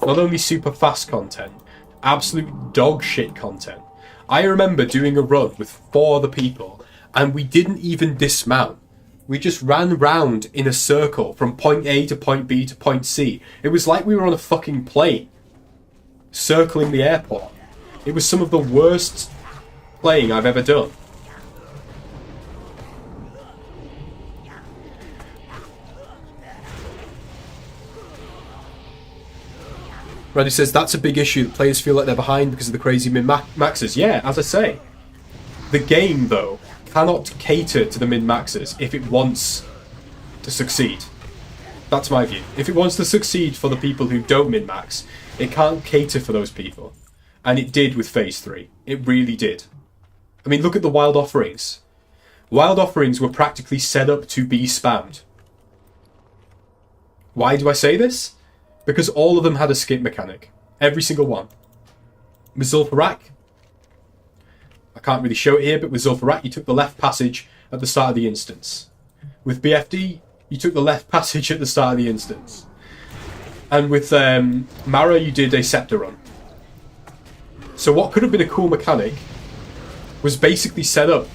Not only super fast content, absolute dog shit content. I remember doing a run with 4 other people, and we didn't even dismount. We just ran round in a circle from point A to point B to point C. It was like we were on a fucking plane, circling the airport. It was some of the worst playing I've ever done. Reddy says, that's a big issue, that players feel like they're behind because of the crazy min-maxes. Yeah, as I say, the game, though, cannot cater to the min-maxes if it wants to succeed. That's my view. If it wants to succeed for the people who don't min-max, it can't cater for those people. And it did with Phase 3. It really did. I mean, look at the Wild Offerings. Wild Offerings were practically set up to be spammed. Why do I say this? Because all of them had a skip mechanic. Every single one. With Zul'Farrak, I can't really show it here, but with Zul'Farrak, you took the left passage at the start of the instance. With BFD, you took the left passage at the start of the instance. And with Mara, you did a scepter run. So what could have been a cool mechanic was basically set up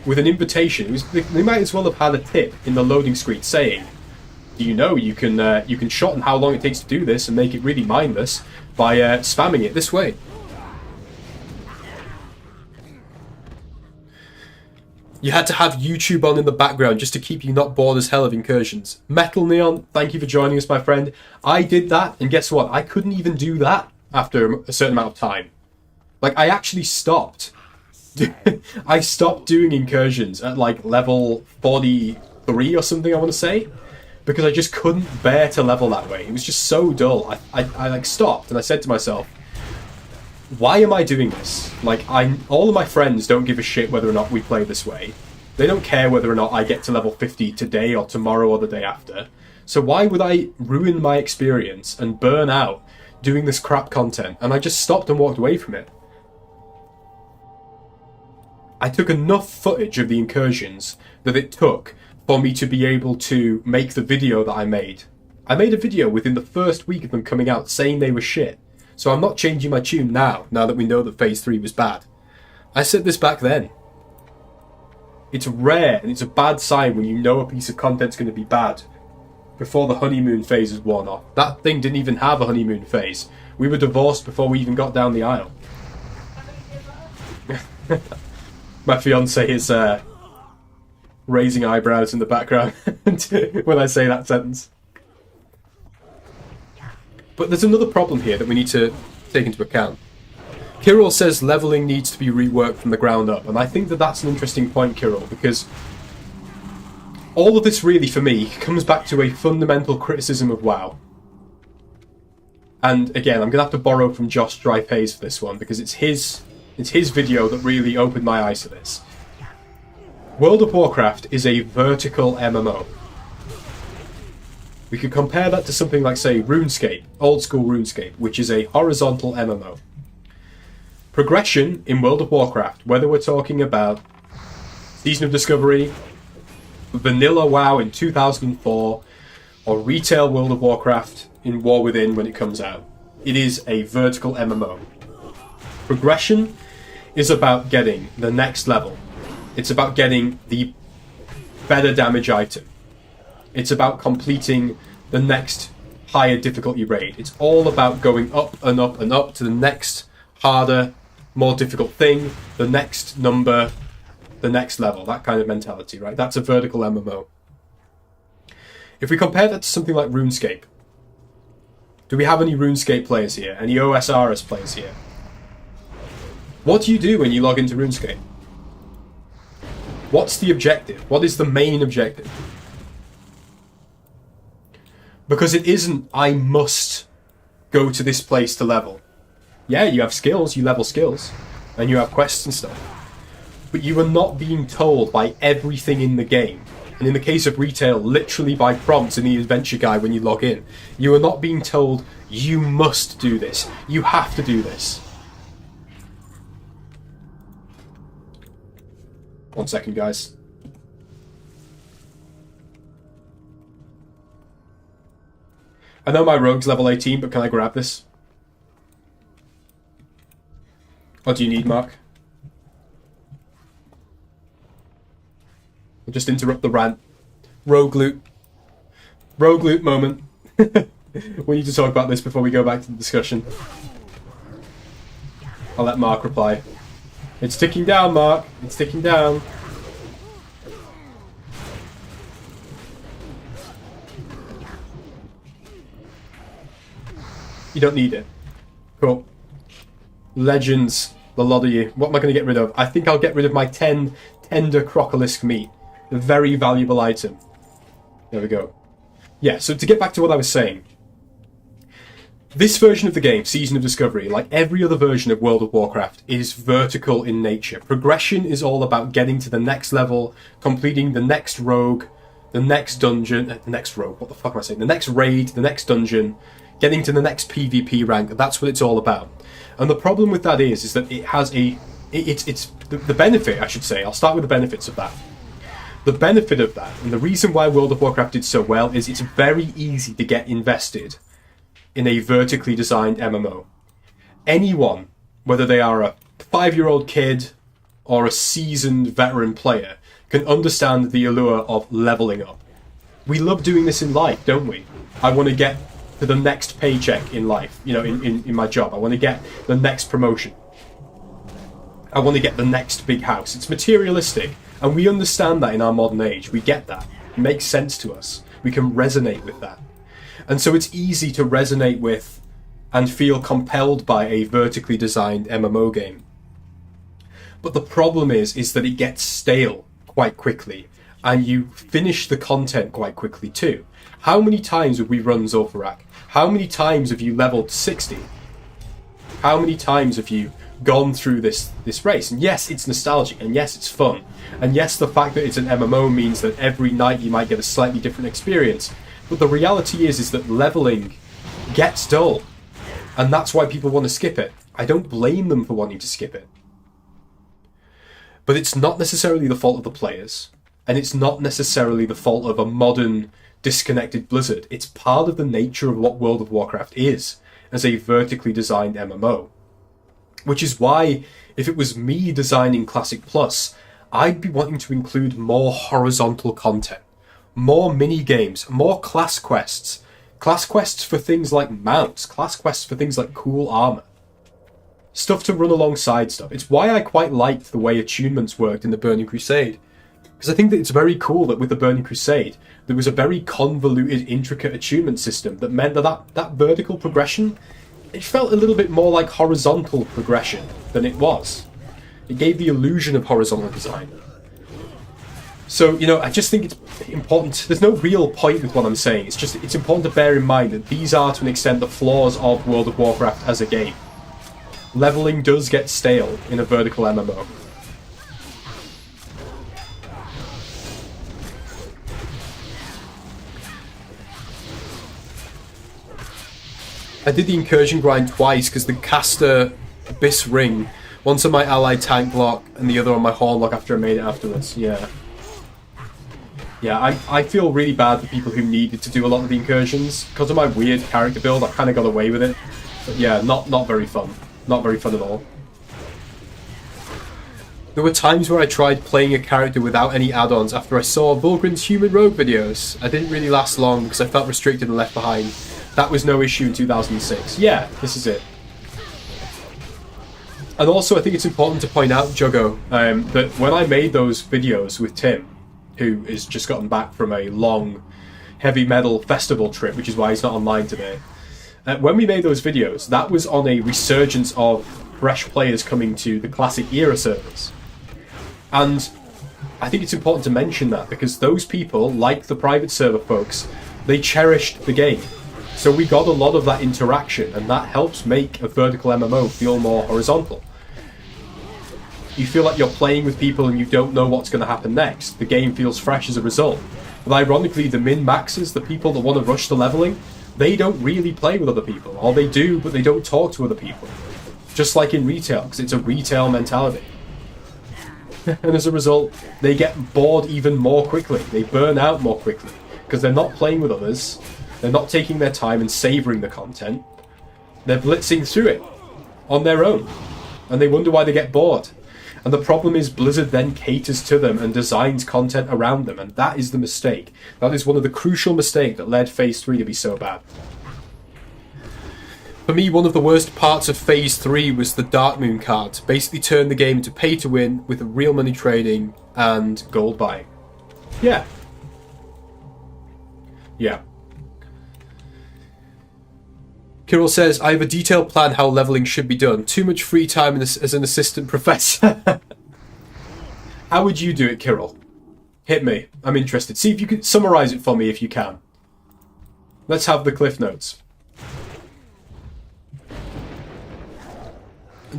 with an invitation. They might as well have had a tip in the loading screen saying, do you know you can shorten how long it takes to do this and make it really mindless by spamming it this way. You had to have YouTube on in the background just to keep you not bored as hell of incursions. Metal Neon, thank you for joining us, my friend. I did that, and guess what? I couldn't even do that after a certain amount of time. Like, I actually stopped. I stopped doing incursions at, like, level 43 or something, I want to say. Because I just couldn't bear to level that way. It was just so dull. I like, stopped, and I said to myself, why am I doing this? Like, all of my friends don't give a shit whether or not we play this way. They don't care whether or not I get to level 50 today or tomorrow or the day after. So why would I ruin my experience and burn out doing this crap content? And I just stopped and walked away from it. I took enough footage of the incursions that it took for me to be able to make the video that I made. I made a video within the first week of them coming out saying they were shit. So I'm not changing my tune now that we know that Phase 3 was bad. I said this back then. It's rare and it's a bad sign when you know a piece of content's going to be bad before the honeymoon phase is worn off. That thing didn't even have a honeymoon phase. We were divorced before we even got down the aisle. My fiance is raising eyebrows in the background when I say that sentence. But there's another problem here that we need to take into account. Kirill says leveling needs to be reworked from the ground up, and I think that that's an interesting point, Kirill, because all of this really, for me, comes back to a fundamental criticism of WoW. And again, I'm going to have to borrow from Josh Drypace for this one, because it's his video that really opened my eyes to this. World of Warcraft is a vertical MMO. We could compare that to something like, say, RuneScape, old school RuneScape, which is a horizontal MMO. Progression in World of Warcraft, whether we're talking about Season of Discovery, Vanilla WoW in 2004, or retail World of Warcraft in War Within when it comes out, it is a vertical MMO. Progression is about getting the next level. It's about getting the better damage item. It's about completing the next higher difficulty raid. It's all about going up and up and up to the next harder, more difficult thing, the next number, the next level, that kind of mentality, right? That's a vertical MMO. If we compare that to something like RuneScape, do we have any RuneScape players here? Any OSRS players here? What do you do when you log into RuneScape? What's the objective? What is the main objective? Because it isn't, I must go to this place to level. Yeah, you have skills, you level skills, and you have quests and stuff. But you are not being told by everything in the game. And in the case of retail, literally by prompts in the adventure guide when you log in. You are not being told, you must do this. You have to do this. 1 second, guys. I know my rogue's level 18, but can I grab this? What do you need, Mark? I'll just interrupt the rant. Rogue loot. Rogue loot moment. We need to talk about this before we go back to the discussion. I'll let Mark reply. It's ticking down, Mark. It's ticking down. You don't need it. Cool. Legends, the lot of you. What am I going to get rid of? I think I'll get rid of my 10 tender crocolisk meat. A very valuable item. There we go. Yeah, so to get back to what I was saying. This version of the game, Season of Discovery, like every other version of World of Warcraft, is vertical in nature. Progression is all about getting to the next level, completing the next rogue, the next dungeon, the next rogue, what the fuck am I saying? The next raid, the next dungeon, getting to the next PvP rank. That's what it's all about. And the problem with that is that it has a, it's the benefit, I should say. I'll start with the benefits of that. The benefit of that, and the reason why World of Warcraft did so well, is it's very easy to get invested in a vertically designed MMO. Anyone, whether they are a 5-year-old kid or a seasoned veteran player, can understand the allure of leveling up. We love doing this in life, don't we? I want to get to the next paycheck in life, you know, in my job. I want to get the next promotion. I want to get the next big house. It's materialistic, and we understand that in our modern age. We get that. It makes sense to us. We can resonate with that. And so it's easy to resonate with and feel compelled by a vertically designed MMO game. But the problem is that it gets stale quite quickly, and you finish the content quite quickly too. How many times have we run Zul'Farrak? How many times have you leveled 60? How many times have you gone through this race? And yes, it's nostalgic, and yes, it's fun. And yes, the fact that it's an MMO means that every night you might get a slightly different experience. But the reality is that leveling gets dull. And that's why people want to skip it. I don't blame them for wanting to skip it. But it's not necessarily the fault of the players. And it's not necessarily the fault of a modern, disconnected Blizzard. It's part of the nature of what World of Warcraft is as a vertically designed MMO. Which is why, if it was me designing Classic Plus, I'd be wanting to include more horizontal content. More mini-games, more class quests. Class quests for things like mounts, class quests for things like cool armor. Stuff to run alongside stuff. It's why I quite liked the way attunements worked in the Burning Crusade. Because I think that it's very cool that with the Burning Crusade, there was a very convoluted, intricate attunement system that meant that vertical progression, it felt a little bit more like horizontal progression than it was. It gave the illusion of horizontal design. So, you know, I just think it's important. There's no real point with what I'm saying. It's important to bear in mind that these are, to an extent, the flaws of World of Warcraft as a game. Leveling does get stale in a vertical MMO. I did the incursion grind twice because the caster Abyss Ring, once on my allied tank block and the other on my horn lock after I made it afterwards. Yeah. Yeah, I feel really bad for people who needed to do a lot of the incursions. Because of my weird character build, I kind of got away with it. But yeah, not very fun. Not very fun at all. There were times where I tried playing a character without any add-ons after I saw Vulgrin's Human Rogue videos. I didn't really last long because I felt restricted and left behind. That was no issue in 2006. Yeah, this is it. And also, I think it's important to point out, Juggo, that when I made those videos with Tim, who has just gotten back from a long heavy metal festival trip, which is why he's not online today. When we made those videos, that was on a resurgence of fresh players coming to the Classic era servers. And I think it's important to mention that, because those people, like the private server folks, they cherished the game. So we got a lot of that interaction, and that helps make a vertical MMO feel more horizontal. You feel like you're playing with people and you don't know what's going to happen next. The game feels fresh as a result. But ironically, the min-maxers, the people that want to rush the leveling, they don't really play with other people. Or they do, but they don't talk to other people. Just like in retail, because it's a retail mentality. And as a result, they get bored even more quickly. They burn out more quickly. Because they're not playing with others. They're not taking their time and savouring the content. They're blitzing through it on their own. And they wonder why they get bored. And the problem is Blizzard then caters to them and designs content around them, and that is the mistake. That is one of the crucial mistakes that led Phase 3 to be so bad. For me, one of the worst parts of Phase 3 was the Darkmoon card. Basically turned the game into pay to win with real money trading and gold buying. Yeah. Yeah. Kirill says, I have a detailed plan how leveling should be done. Too much free time as an assistant professor. How would you do it, Kirill? Hit me. I'm interested. See if you can summarize it for me if you can. Let's have the cliff notes.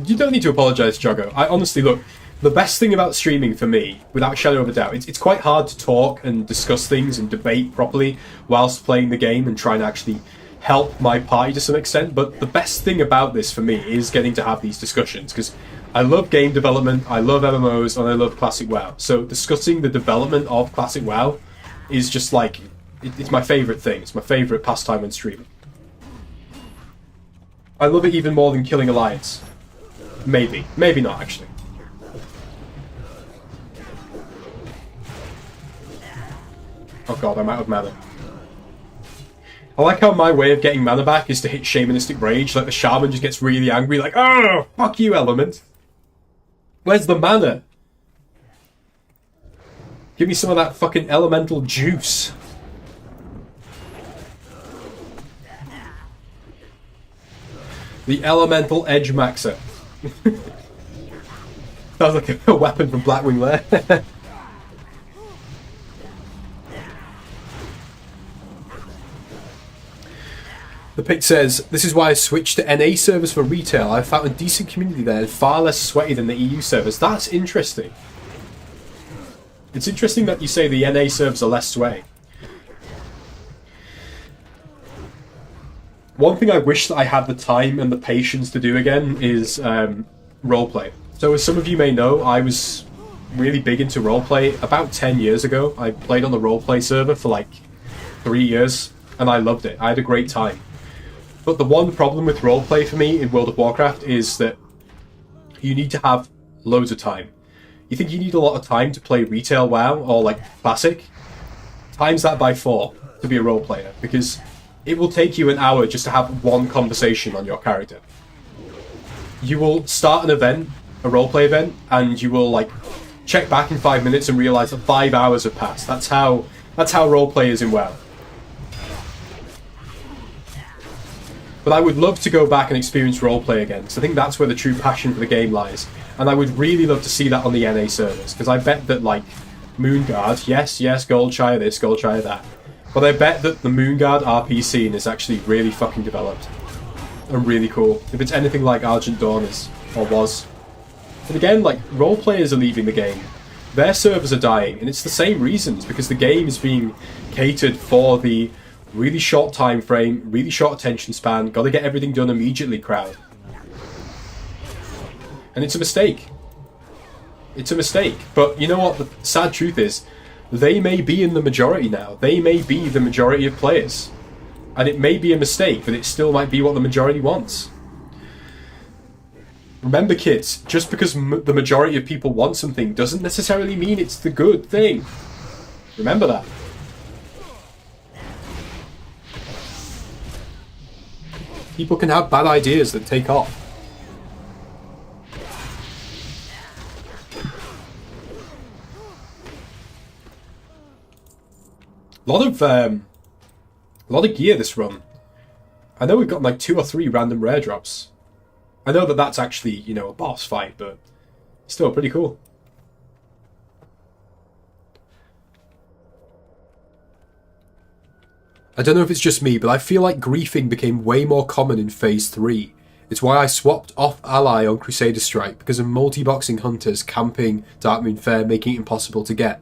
You don't need to apologise, Joggo. I honestly, look, the best thing about streaming for me, without a shadow of a doubt, it's quite hard to talk and discuss things and debate properly whilst playing the game and trying to actually help my party to some extent, but the best thing about this for me is getting to have these discussions, because I love game development, I love MMOs, and I love Classic WoW. So discussing the development of Classic WoW is just like, it's my favourite thing. It's my favourite pastime when streaming. I love it even more than killing Alliance. Maybe. Maybe not, actually. Oh god, I'm out of mana. I like how my way of getting mana back is to hit Shamanistic Rage. Like, the Shaman just gets really angry, like, oh, fuck you, Element. Where's the mana? Give me some of that fucking elemental juice. The Elemental Edge Maxer. Sounds like a weapon from Blackwing Lair. The Pict says, this is why I switched to NA servers for retail. I found a decent community there and far less sweaty than the EU servers. That's interesting. It's interesting that you say the NA servers are less sweaty. One thing I wish that I had the time and the patience to do again is roleplay. So as some of you may know, I was really big into roleplay about 10 years ago. I played on the roleplay server for like 3 years and I loved it. I had a great time. But the one problem with roleplay for me in World of Warcraft is that you need to have loads of time. You think you need a lot of time to play retail WoW or like Classic? Times that by 4 to be a role player, because it will take you an hour just to have one conversation on your character. You will start an event, a roleplay event, and you will like check back in 5 minutes and realise that 5 hours have passed. That's how roleplay is in WoW. But I would love to go back and experience roleplay again, because I think that's where the true passion for the game lies. And I would really love to see that on the NA servers, because I bet that, like, Moonguard, yes, Goldshire this, Goldshire that, but I bet that the Moonguard RP scene is actually really fucking developed. And really cool. If it's anything like Argent Dawn is, or was. But again, like, role players are leaving the game. Their servers are dying, and it's the same reasons, because the game is being catered for the really short time frame, really short attention span, gotta get everything done immediately crowd. And it's a mistake. It's a mistake. But you know what? The sad truth is, they may be in the majority now. They may be the majority of players. And it may be a mistake, but it still might be what the majority wants. Remember, kids, just because the majority of people want something doesn't necessarily mean it's the good thing. Remember that. People can have bad ideas that take off. A lot of gear this run. I know we've got like 2 or 3 random rare drops. I know that that's actually, you know, a boss fight, but still pretty cool. I don't know if it's just me, but I feel like griefing became way more common in Phase 3. It's why I swapped off Ally on Crusader Strike, because of multi-boxing hunters camping Darkmoon Faire, making it impossible to get.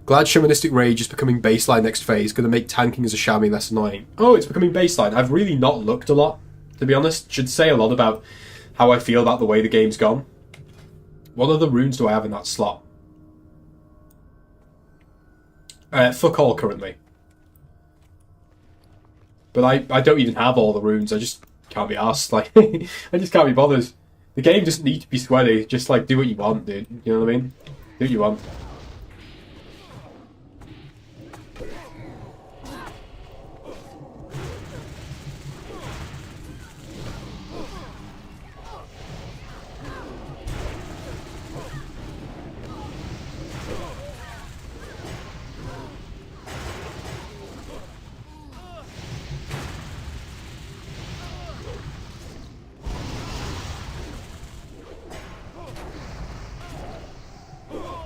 Glad Shamanistic Rage is becoming baseline next phase, gonna make tanking as a Shami less annoying. Oh, it's becoming baseline. I've really not looked a lot, to be honest. Should say a lot about how I feel about the way the game's gone. What other runes do I have in that slot? Fuck all currently. But I don't even have all the runes, I just can't be arsed. Like, I just can't be bothered. The game doesn't need to be sweaty, just like do what you want, dude. You know what I mean? Do what you want.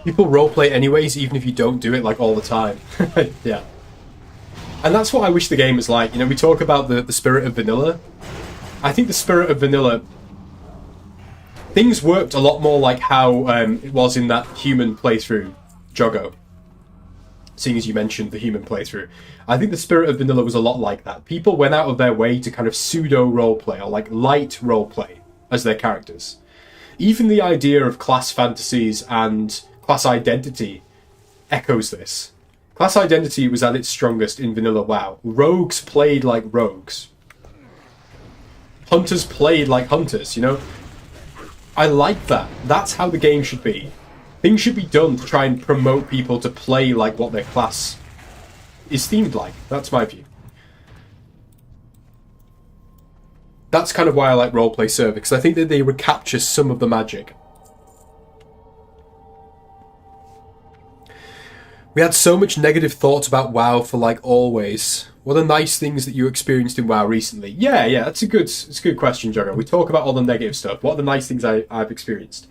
People roleplay anyways, even if you don't do it like all the time. Yeah. And that's what I wish the game was like. You know, we talk about the spirit of vanilla. I think the spirit of vanilla, things worked a lot more like how it was in that human playthrough, Joggo. Seeing as you mentioned the human playthrough. I think the spirit of vanilla was a lot like that. People went out of their way to kind of pseudo roleplay, or like light roleplay as their characters. Even the idea of class fantasies and class identity echoes this. Class identity was at its strongest in vanilla WoW. Rogues played like rogues. Hunters played like hunters, you know? I like that. That's how the game should be. Things should be done to try and promote people to play like what their class is themed like. That's my view. That's kind of why I like roleplay server, because I think that they recapture some of the magic. We had so much negative thoughts about WoW for like always. What are nice things that you experienced in WoW recently? Yeah, it's a good question, Joggo. We talk about all the negative stuff. What are the nice things I've experienced?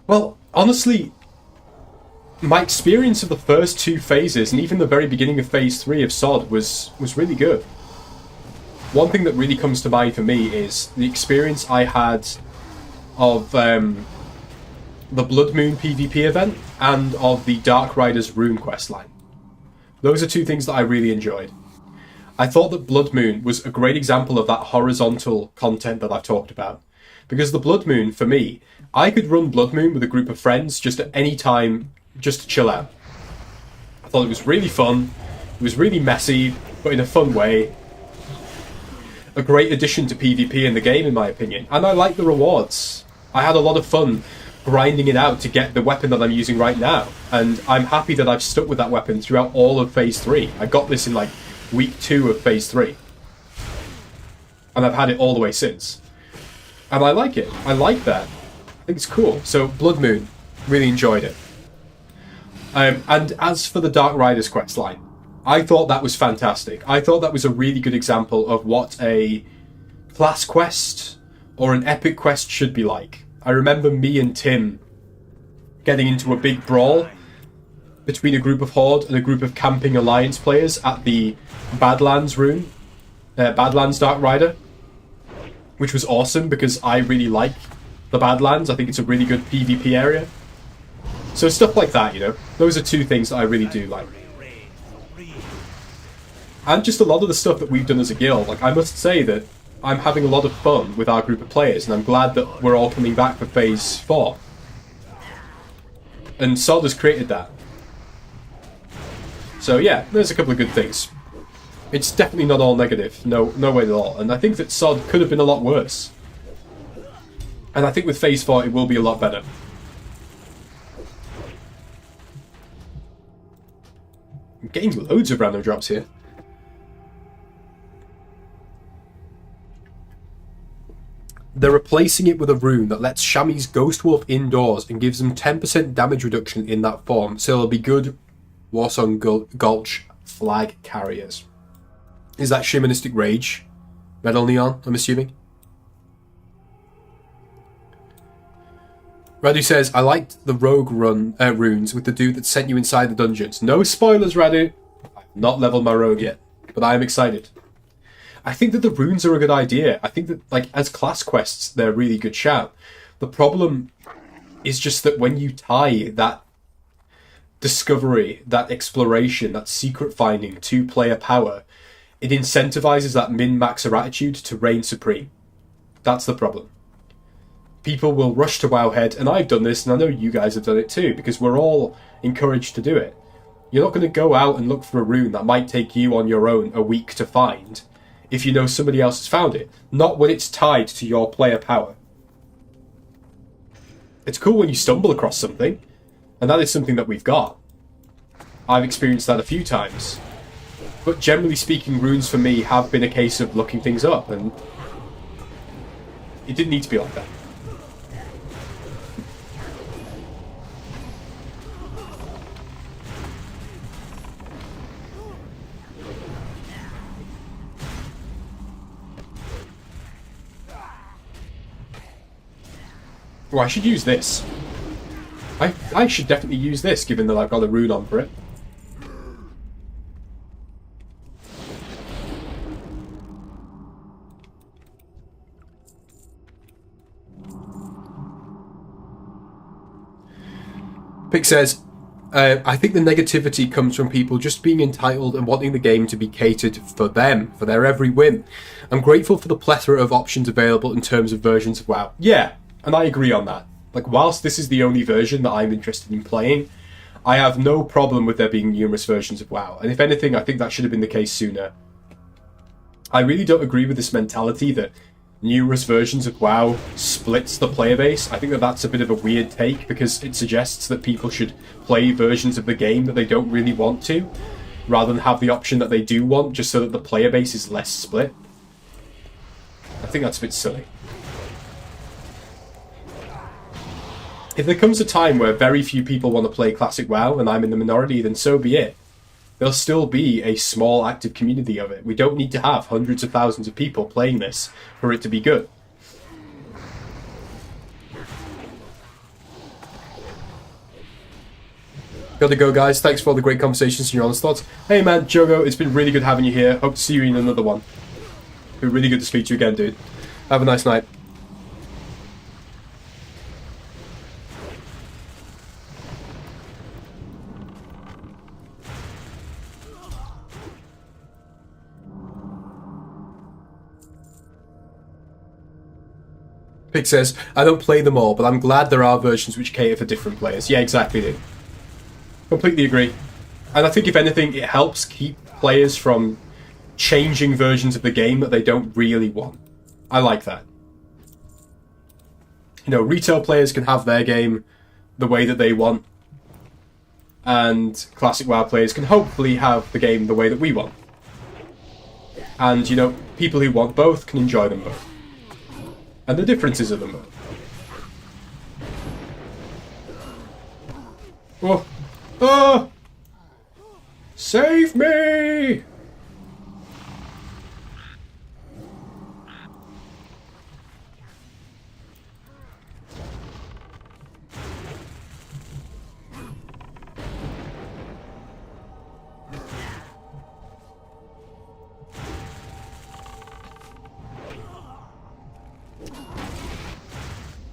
Well, honestly, my experience of the first two phases, and even the very beginning of Phase 3 of SOD, was really good. One thing that really comes to mind for me is the experience I had of the Blood Moon PvP event and of the Dark Riders Rune questline. Those are two things that I really enjoyed. I thought that Blood Moon was a great example of that horizontal content that I've talked about. Because the Blood Moon, for me, I could run Blood Moon with a group of friends just at any time, just to chill out. I thought it was really fun, it was really messy, but in a fun way. A great addition to PvP in the game, in my opinion. And I like the rewards. I had a lot of fun grinding it out to get the weapon that I'm using right now. And I'm happy that I've stuck with that weapon throughout all of Phase 3. I got this in like week 2 of Phase 3. And I've had it all the way since. And I like it. I like that. I think it's cool. So, Blood Moon. Really enjoyed it. And as for the Dark Riders questline, I thought that was fantastic. I thought that was a really good example of what a class quest or an epic quest should be like. I remember me and Tim getting into a big brawl between a group of Horde and a group of camping Alliance players at the Badlands rune, Badlands Dark Rider, which was awesome because I really like the Badlands. I think it's a really good PvP area. So stuff like that, you know. Those are two things that I really do like. And just a lot of the stuff that we've done as a guild. Like, I must say that I'm having a lot of fun with our group of players, and I'm glad that we're all coming back for Phase 4. And SOD has created that. So yeah, there's a couple of good things. It's definitely not all negative, no way at all. And I think that SOD could have been a lot worse. And I think with Phase 4 it will be a lot better. I'm getting loads of random drops here. They're replacing it with a rune that lets Shami's Ghost Wolf indoors and gives them 10% damage reduction in that form, so it'll be good Warsong Gulch flag carriers. Is that Shamanistic Rage? Metal Neon, I'm assuming? Radu says, I liked the rogue runes with the dude that sent you inside the dungeons. No spoilers, Radu. I've not leveled my rogue yet, but I am excited. I think that the runes are a good idea. I think that, like, as class quests, they're a really good shout. The problem is just that when you tie that discovery, that exploration, that secret finding to player power, it incentivizes that min-maxer attitude to reign supreme. That's the problem. People will rush to Wowhead, and I've done this, and I know you guys have done it too, because we're all encouraged to do it. You're not going to go out and look for a rune that might take you on your own a week to find, if you know somebody else has found it. Not when it's tied to your player power. It's cool when you stumble across something, and that is something that we've got. I've experienced that a few times. But generally speaking, runes for me have been a case of looking things up, and it didn't need to be like that. Oh, I should use this. I I should definitely use this, given that I've got a rune on for it. Pick says, I think the negativity comes from people just being entitled and wanting the game to be catered for them, for their every whim. I'm grateful for the plethora of options available in terms of versions of WoW. Yeah, and I agree on that. Like, whilst this is the only version that I'm interested in playing, I have no problem with there being numerous versions of WoW. And if anything, I think that should have been the case sooner. I really don't agree with this mentality that numerous versions of WoW splits the player base. I think that that's a bit of a weird take, because it suggests that people should play versions of the game that they don't really want to, rather than have the option that they do want, just so that the player base is less split. I think that's a bit silly. If there comes a time where very few people want to play Classic WoW and I'm in the minority, then so be it. There'll still be a small active community of it. We don't need to have hundreds of thousands of people playing this for it to be good. Gotta go, guys. Thanks for all the great conversations and your honest thoughts. Hey man, Jogo, it's been really good having you here. Hope to see you in another one. It's been really good to speak to you again, dude. Have a nice night. Pig says, I don't play them all, but I'm glad there are versions which cater for different players. Yeah, exactly, dude. Completely agree. And I think, if anything, it helps keep players from changing versions of the game that they don't really want. I like that. You know, retail players can have their game the way that they want, and Classic WoW players can hopefully have the game the way that we want. And, you know, people who want both can enjoy them both. And the differences of them both. Oh! Oh! Save me!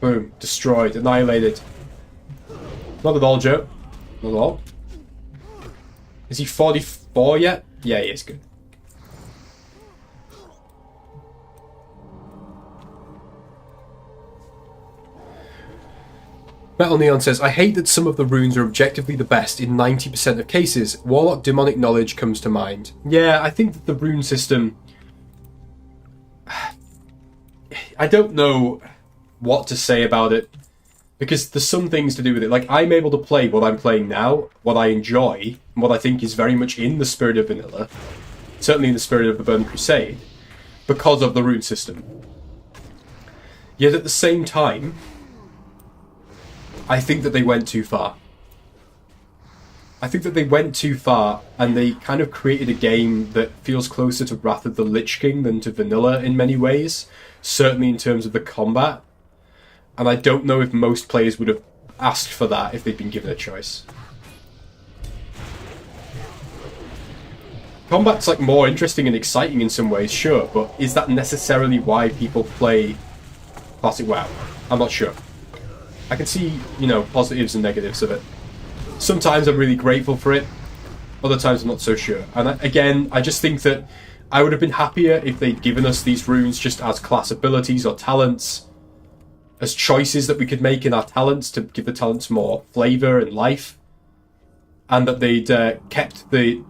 Boom. Destroyed. Annihilated. Not at all, Joe. Not at all. Is he 44 yet? Yeah, he is. Good. Metal Neon says, I hate that some of the runes are objectively the best in 90% of cases. Warlock Demonic Knowledge comes to mind. Yeah, I think that the rune system... I don't know what to say about it, because there's some things to do with it. Like, I'm able to play what I'm playing now, what I enjoy, and what I think is very much in the spirit of vanilla, certainly in the spirit of the Burning Crusade, because of the rune system. Yet at the same time, I think that they went too far. I think that they went too far, and they kind of created a game that feels closer to Wrath of the Lich King than to vanilla in many ways, certainly in terms of the combat. And I don't know if most players would have asked for that if they'd been given a choice. Combat's like more interesting and exciting in some ways, sure, but is that necessarily why people play Classic WoW? I'm not sure. I can see, you know, positives and negatives of it. Sometimes I'm really grateful for it, other times I'm not so sure. And again, I just think that I would have been happier if they'd given us these runes just as class abilities or talents, as choices that we could make in our talents to give the talents more flavour and life, and that they'd kept the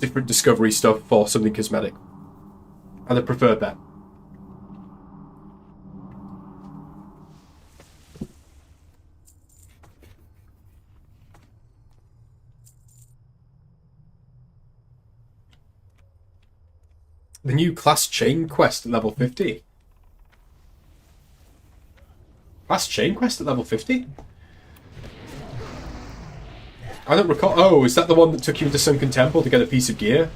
different discovery stuff for something cosmetic. And I preferred that. The new class chain quest at level 50. Class chain quest at level 50? I don't recall. Oh, is that the one that took you into Sunken Temple to get a piece of gear?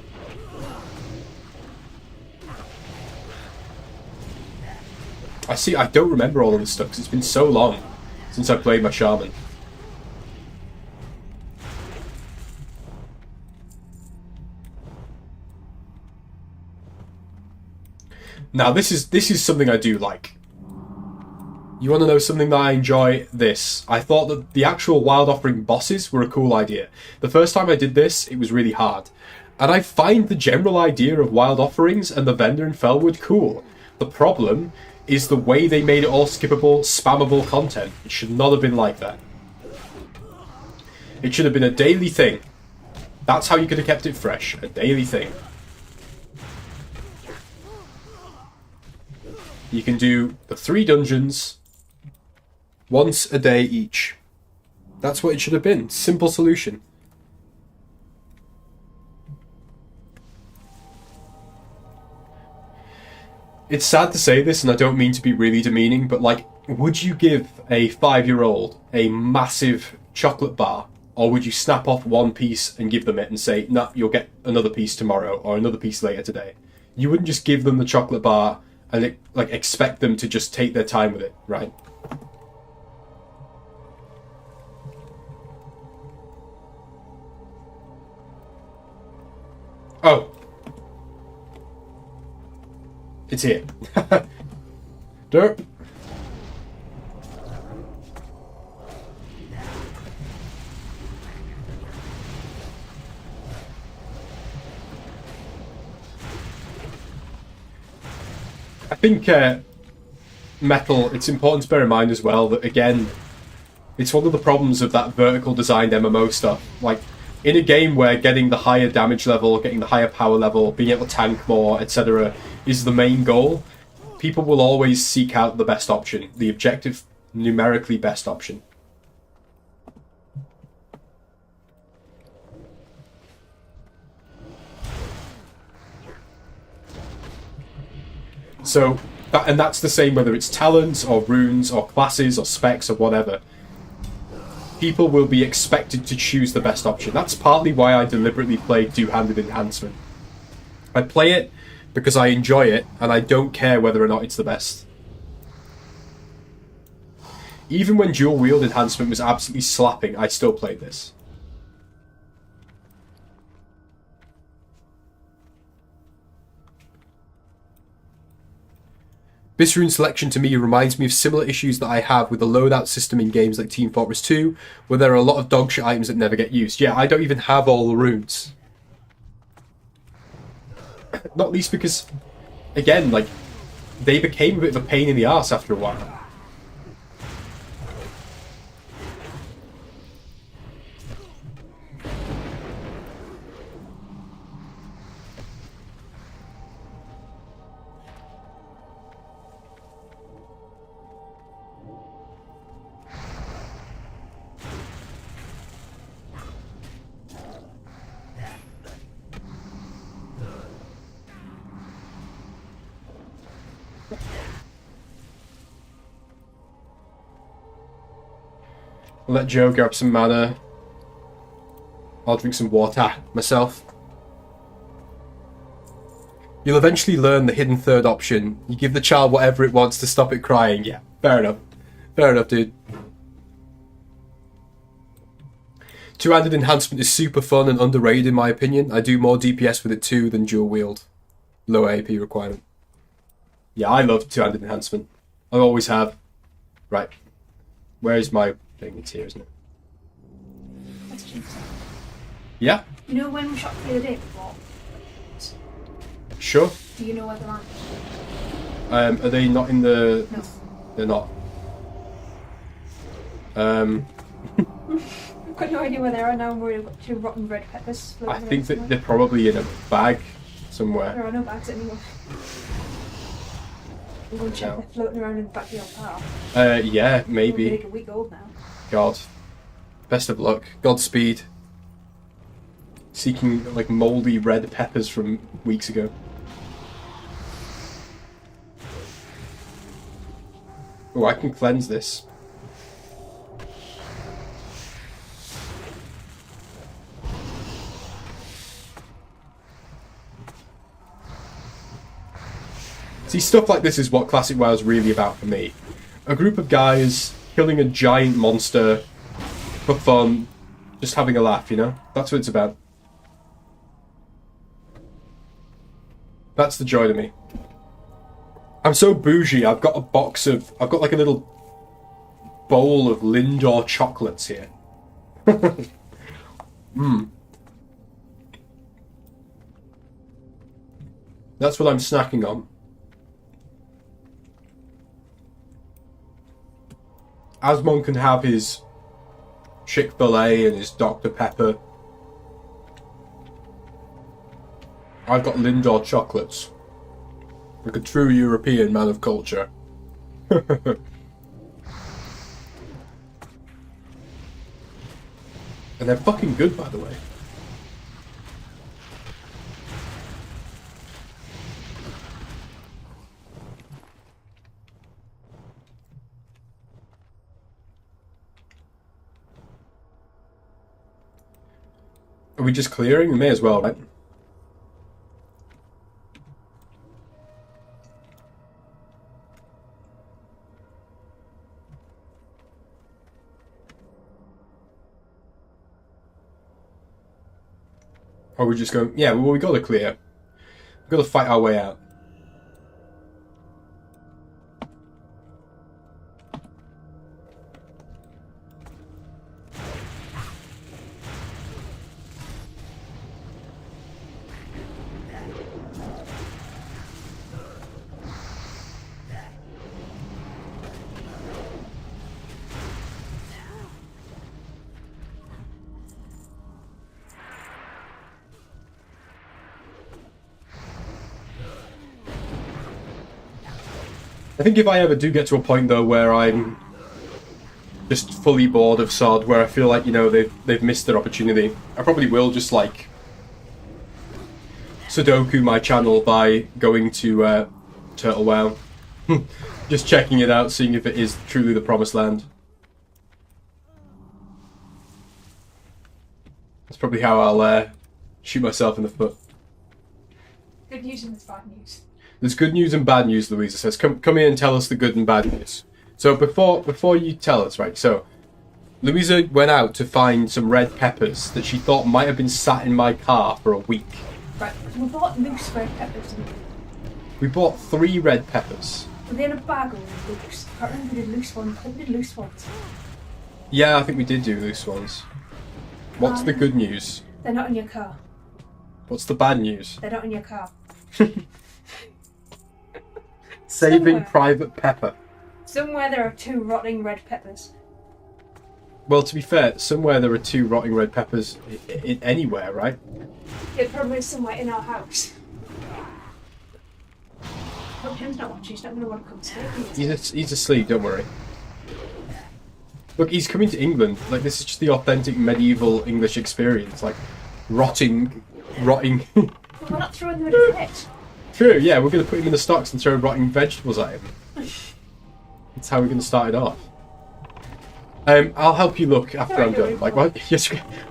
I see. I don't remember all of this stuff because it's been so long since I played my shaman. Now this is something I do like. You want to know something that I enjoy? This. I thought that the actual Wild Offering bosses were a cool idea. The first time I did this, it was really hard. And I find the general idea of Wild Offerings and the vendor in Felwood cool. The problem is the way they made it all skippable, spammable content. It should not have been like that. It should have been a daily thing. That's how you could have kept it fresh. A daily thing. You can do the 3 dungeons once a day each. That's what it should have been. Simple solution. It's sad to say this, and I don't mean to be really demeaning, but like, would you give a 5-year-old a massive chocolate bar, or would you snap off one piece and give them it and say, nah, you'll get another piece tomorrow, or another piece later today? You wouldn't just give them the chocolate bar and like expect them to just take their time with it, right? Oh. It's here. Dirt. I think Metal, it's important to bear in mind as well that, again, it's one of the problems of that vertical designed MMO stuff. Like, in a game where getting the higher damage level, getting the higher power level, being able to tank more, etc. is the main goal, people will always seek out the best option, the objective, numerically best option. So, that's the same whether it's talents, or runes, or classes, or specs, or whatever. People will be expected to choose the best option. That's partly why I deliberately play Two-Handed Enhancement. I play it because I enjoy it, and I don't care whether or not it's the best. Even when Dual Wield Enhancement was absolutely slapping, I still played this. This rune selection to me reminds me of similar issues that I have with the loadout system in games like Team Fortress 2, where there are a lot of dogshit items that never get used. Yeah, I don't even have all the runes. Not least because, again, like, they became a bit of a pain in the arse after a while. I'll let Joe grab some mana. I'll drink some water myself. You'll eventually learn the hidden third option. You give the child whatever it wants to stop it crying. Yeah, fair enough. Fair enough, dude. Two-handed enhancement is super fun and underrated in my opinion. I do more DPS with it too than dual wield. Lower AP requirement. Yeah, I love two-handed enhancement. I always have. Right. Where's my thing? It's here, isn't it? Question. Yeah? You know when we shot the other day before? Sure. Do you know where the land is? Are they not in the... No. They're not. I've got no idea where they are now. I'm worried I've got 2 rotten red peppers. I think that they're probably in a bag somewhere. There are no bags anymore. I'm going to check No. they're floating around in the back of your car. Yeah, They're maybe. like a week old now. God. Best of luck. Godspeed. Seeking, like, mouldy red peppers from weeks ago. Oh, I can cleanse this. See, stuff like this is what Classic WoW is really about for me. A group of guys killing a giant monster for fun, just having a laugh, you know? That's what it's about. That's the joy to me. I'm so bougie. I've got like a little bowl of Lindor chocolates here. That's what I'm snacking on. Asmon can have his Chick-fil-A and his Dr. Pepper. I've got Lindor chocolates. Like a true European man of culture. And they're fucking good, by the way. Are we just clearing? We may as well, right? Or are we just going... Yeah, well, we got to clear. We've got to fight our way out. I think if I ever do get to a point though where I'm just fully bored of SOD, where I feel like, you know, they've missed their opportunity, I probably will just like Sudoku my channel by going to Turtle Wow. Just checking it out, seeing if it is truly the promised land. That's probably how I'll shoot myself in the foot. Good news and there's bad news. There's good news and bad news, Louisa says. Come here and tell us the good and bad news. So before you tell us, right, so Louisa went out to find some red peppers that she thought might have been sat in my car for a week. Right, we bought loose red peppers. We bought 3 red peppers. Were they in a bag or were they loose? I can't remember if we did loose ones. I think we did loose ones. Yeah, I think we did do loose ones. What's the good news? They're not in your car. What's the bad news? They're not in your car. Saving Somewhere. Private Pepper. Somewhere there are 2 rotting red peppers. Well, to be fair, somewhere there are 2 rotting red peppers anywhere, right? Yeah, the problem is somewhere in our house. Hope Tim's not watching, he's not going to want to come to it. He's asleep, don't worry. Look, he's coming to England. Like, this is just the authentic medieval English experience. Like, rotting. But we're not throwing them in his head. True, yeah, we're going to put him in the stocks and throw rotting vegetables at him. That's how we're going to start it off. I'll help you look after I'm done. Like, what?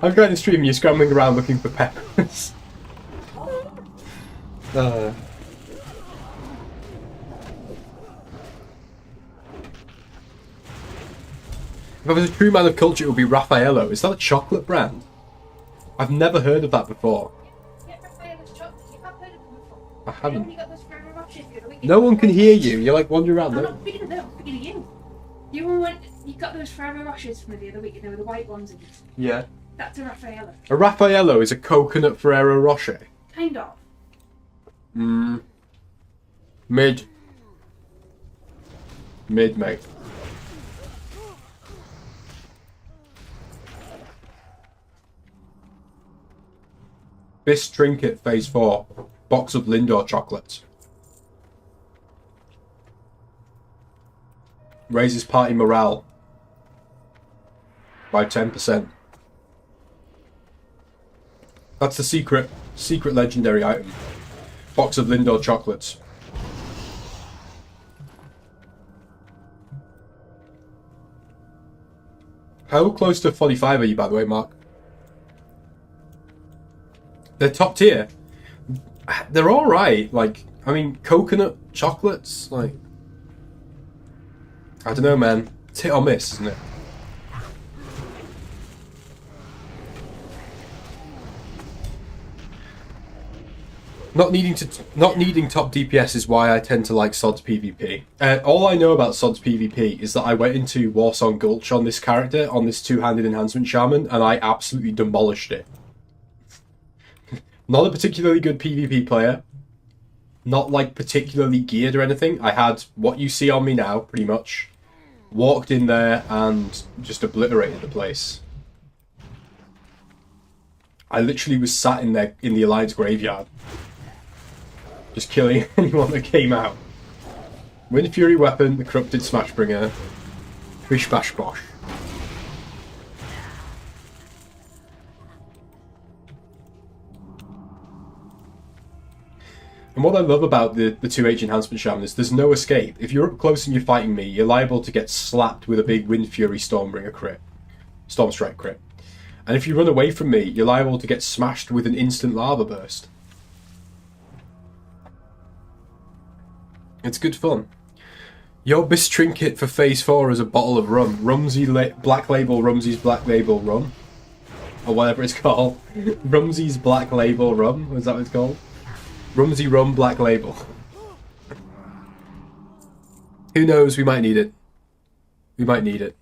I'm going to stream and you're scrambling around looking for peppers. If I was a true man of culture, it would be Raffaello. Is that a chocolate brand? I've never heard of that before. Yeah, Raffaello's chocolate. You have heard of them before. I haven't. You got those Ferrero Rochers the other week. No one can hear you. You're like wandering around. I'm No? not speaking of them, I'm speaking of you. You got those Ferrero Rochers from me the other week and they were the white ones. And Yeah. that's a Raffaello. A Raffaello is a coconut Ferrero Rocher. Kind of. Mid, mate. This trinket, phase 4. Box of Lindor chocolates. Raises party morale by 10%. That's the secret legendary item. Box of Lindor chocolates. How close to 45 are you, by the way, Mark? They're top tier. They're alright. Like, I mean, coconut chocolates, like... I don't know, man. It's hit or miss, isn't it? Not needing top DPS is why I tend to like Sod's PvP. All I know about Sod's PvP is that I went into Warsong Gulch on this character, on this two-handed enhancement shaman, and I absolutely demolished it. Not a particularly good PvP player. Not like particularly geared or anything. I had what you see on me now, pretty much. Walked in there and just obliterated the place. I literally was sat in there in the Alliance graveyard. Just killing anyone that came out. Wind Fury weapon, the corrupted Smashbringer. Bish bash bosh. And what I love about the 2H enhancement shaman is there's no escape. If you're up close and you're fighting me, you're liable to get slapped with a big Wind Fury Stormbringer crit. Stormstrike crit. And if you run away from me, you're liable to get smashed with an instant lava burst. It's good fun. Your best trinket for phase 4 is a bottle of rum. Black Label Rumsey's Black Label Rum. Or whatever it's called. Rumsey's Black Label Rum. Is that what it's called? Rumsey Rum Black Label. Who knows, we might need it. We might need it.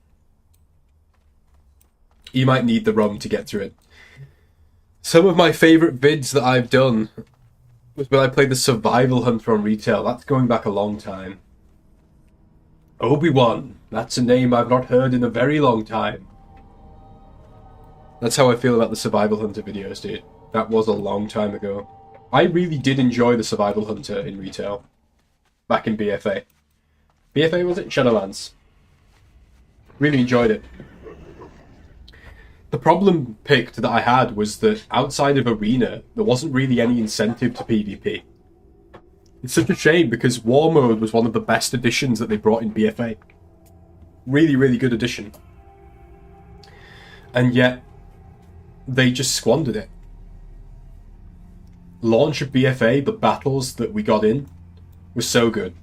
You might need the rum to get through it. Some of my favourite vids that I've done was when I played the Survival Hunter on retail. That's going back a long time. Obi-Wan. That's a name I've not heard in a very long time. That's how I feel about the Survival Hunter videos, dude. That was a long time ago. I really did enjoy the Survival Hunter in retail. Back in BFA. BFA, was it? Shadowlands. Really enjoyed it. The problem picked that I had was that outside of Arena, there wasn't really any incentive to PvP. It's such a shame because War Mode was one of the best additions that they brought in BFA. Really, really good addition. And yet, they just squandered it. Launch of BFA, the battles that we got in, was so good.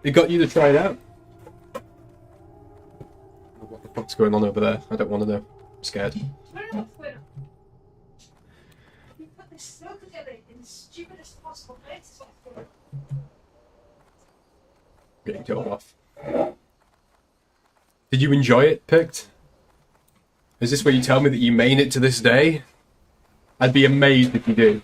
It got you to try it out. What the fuck's going on over there? I don't want to know. I'm scared. You put this snow together in the stupidest possible places. Getting told off. Did you enjoy it, Picked? Is this where you tell me that you main it to this day? I'd be amazed if you do.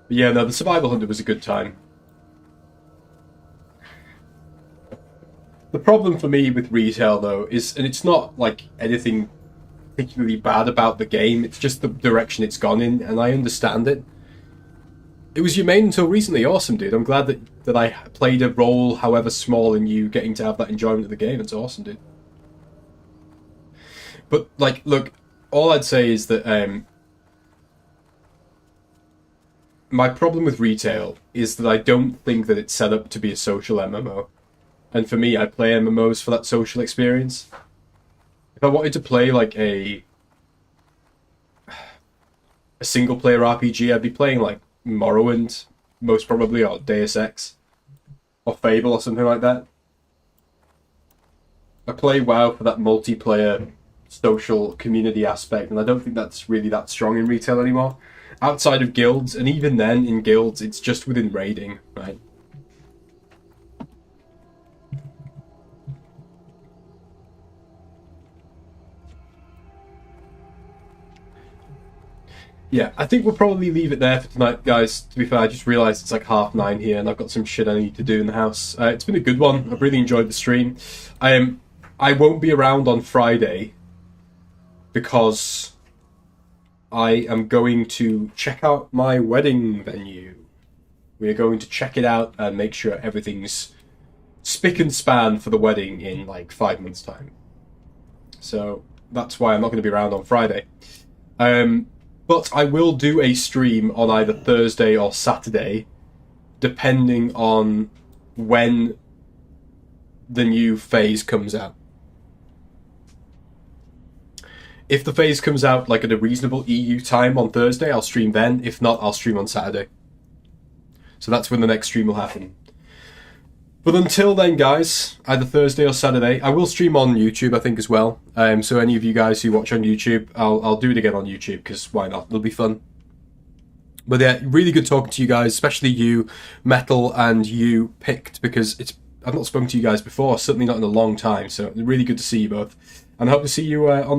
But yeah, no, the Survival Hunter was a good time. The problem for me with retail, though, is, and it's not like anything particularly bad about the game, it's just the direction it's gone in, and I understand it. It was your main until recently. Awesome, dude. I'm glad that I played a role, however small, in you getting to have that enjoyment of the game. It's awesome, dude. But, like, look, all I'd say is that, my problem with retail is that I don't think that it's set up to be a social MMO. And for me, I play MMOs for that social experience. If I wanted to play like a single-player RPG, I'd be playing like Morrowind, most probably, or Deus Ex, or Fable, or something like that. I play WoW for that multiplayer social community aspect, and I don't think that's really that strong in retail anymore. Outside of guilds, and even then, in guilds, it's just within raiding, right? Yeah, I think we'll probably leave it there for tonight, guys. To be fair, I just realised it's like 9:30 here, and I've got some shit I need to do in the house. It's been a good one. I've really enjoyed the stream. I won't be around on Friday because I am going to check out my wedding venue. We are going to check it out and make sure everything's spick and span for the wedding in like 5 months' time. So that's why I'm not going to be around on Friday. But I will do a stream on either Thursday or Saturday, depending on when the new phase comes out. If the phase comes out like at a reasonable EU time on Thursday, I'll stream then. If not, I'll stream on Saturday. So that's when the next stream will happen. But until then, guys, either Thursday or Saturday, I will stream on YouTube, I think, as well. So any of you guys who watch on YouTube, I'll do it again on YouTube, because why not? It'll be fun. But yeah, really good talking to you guys, especially you, Metal, and you, Picked, because I've not spoken to you guys before, certainly not in a long time. So really good to see you both. And I hope to see you on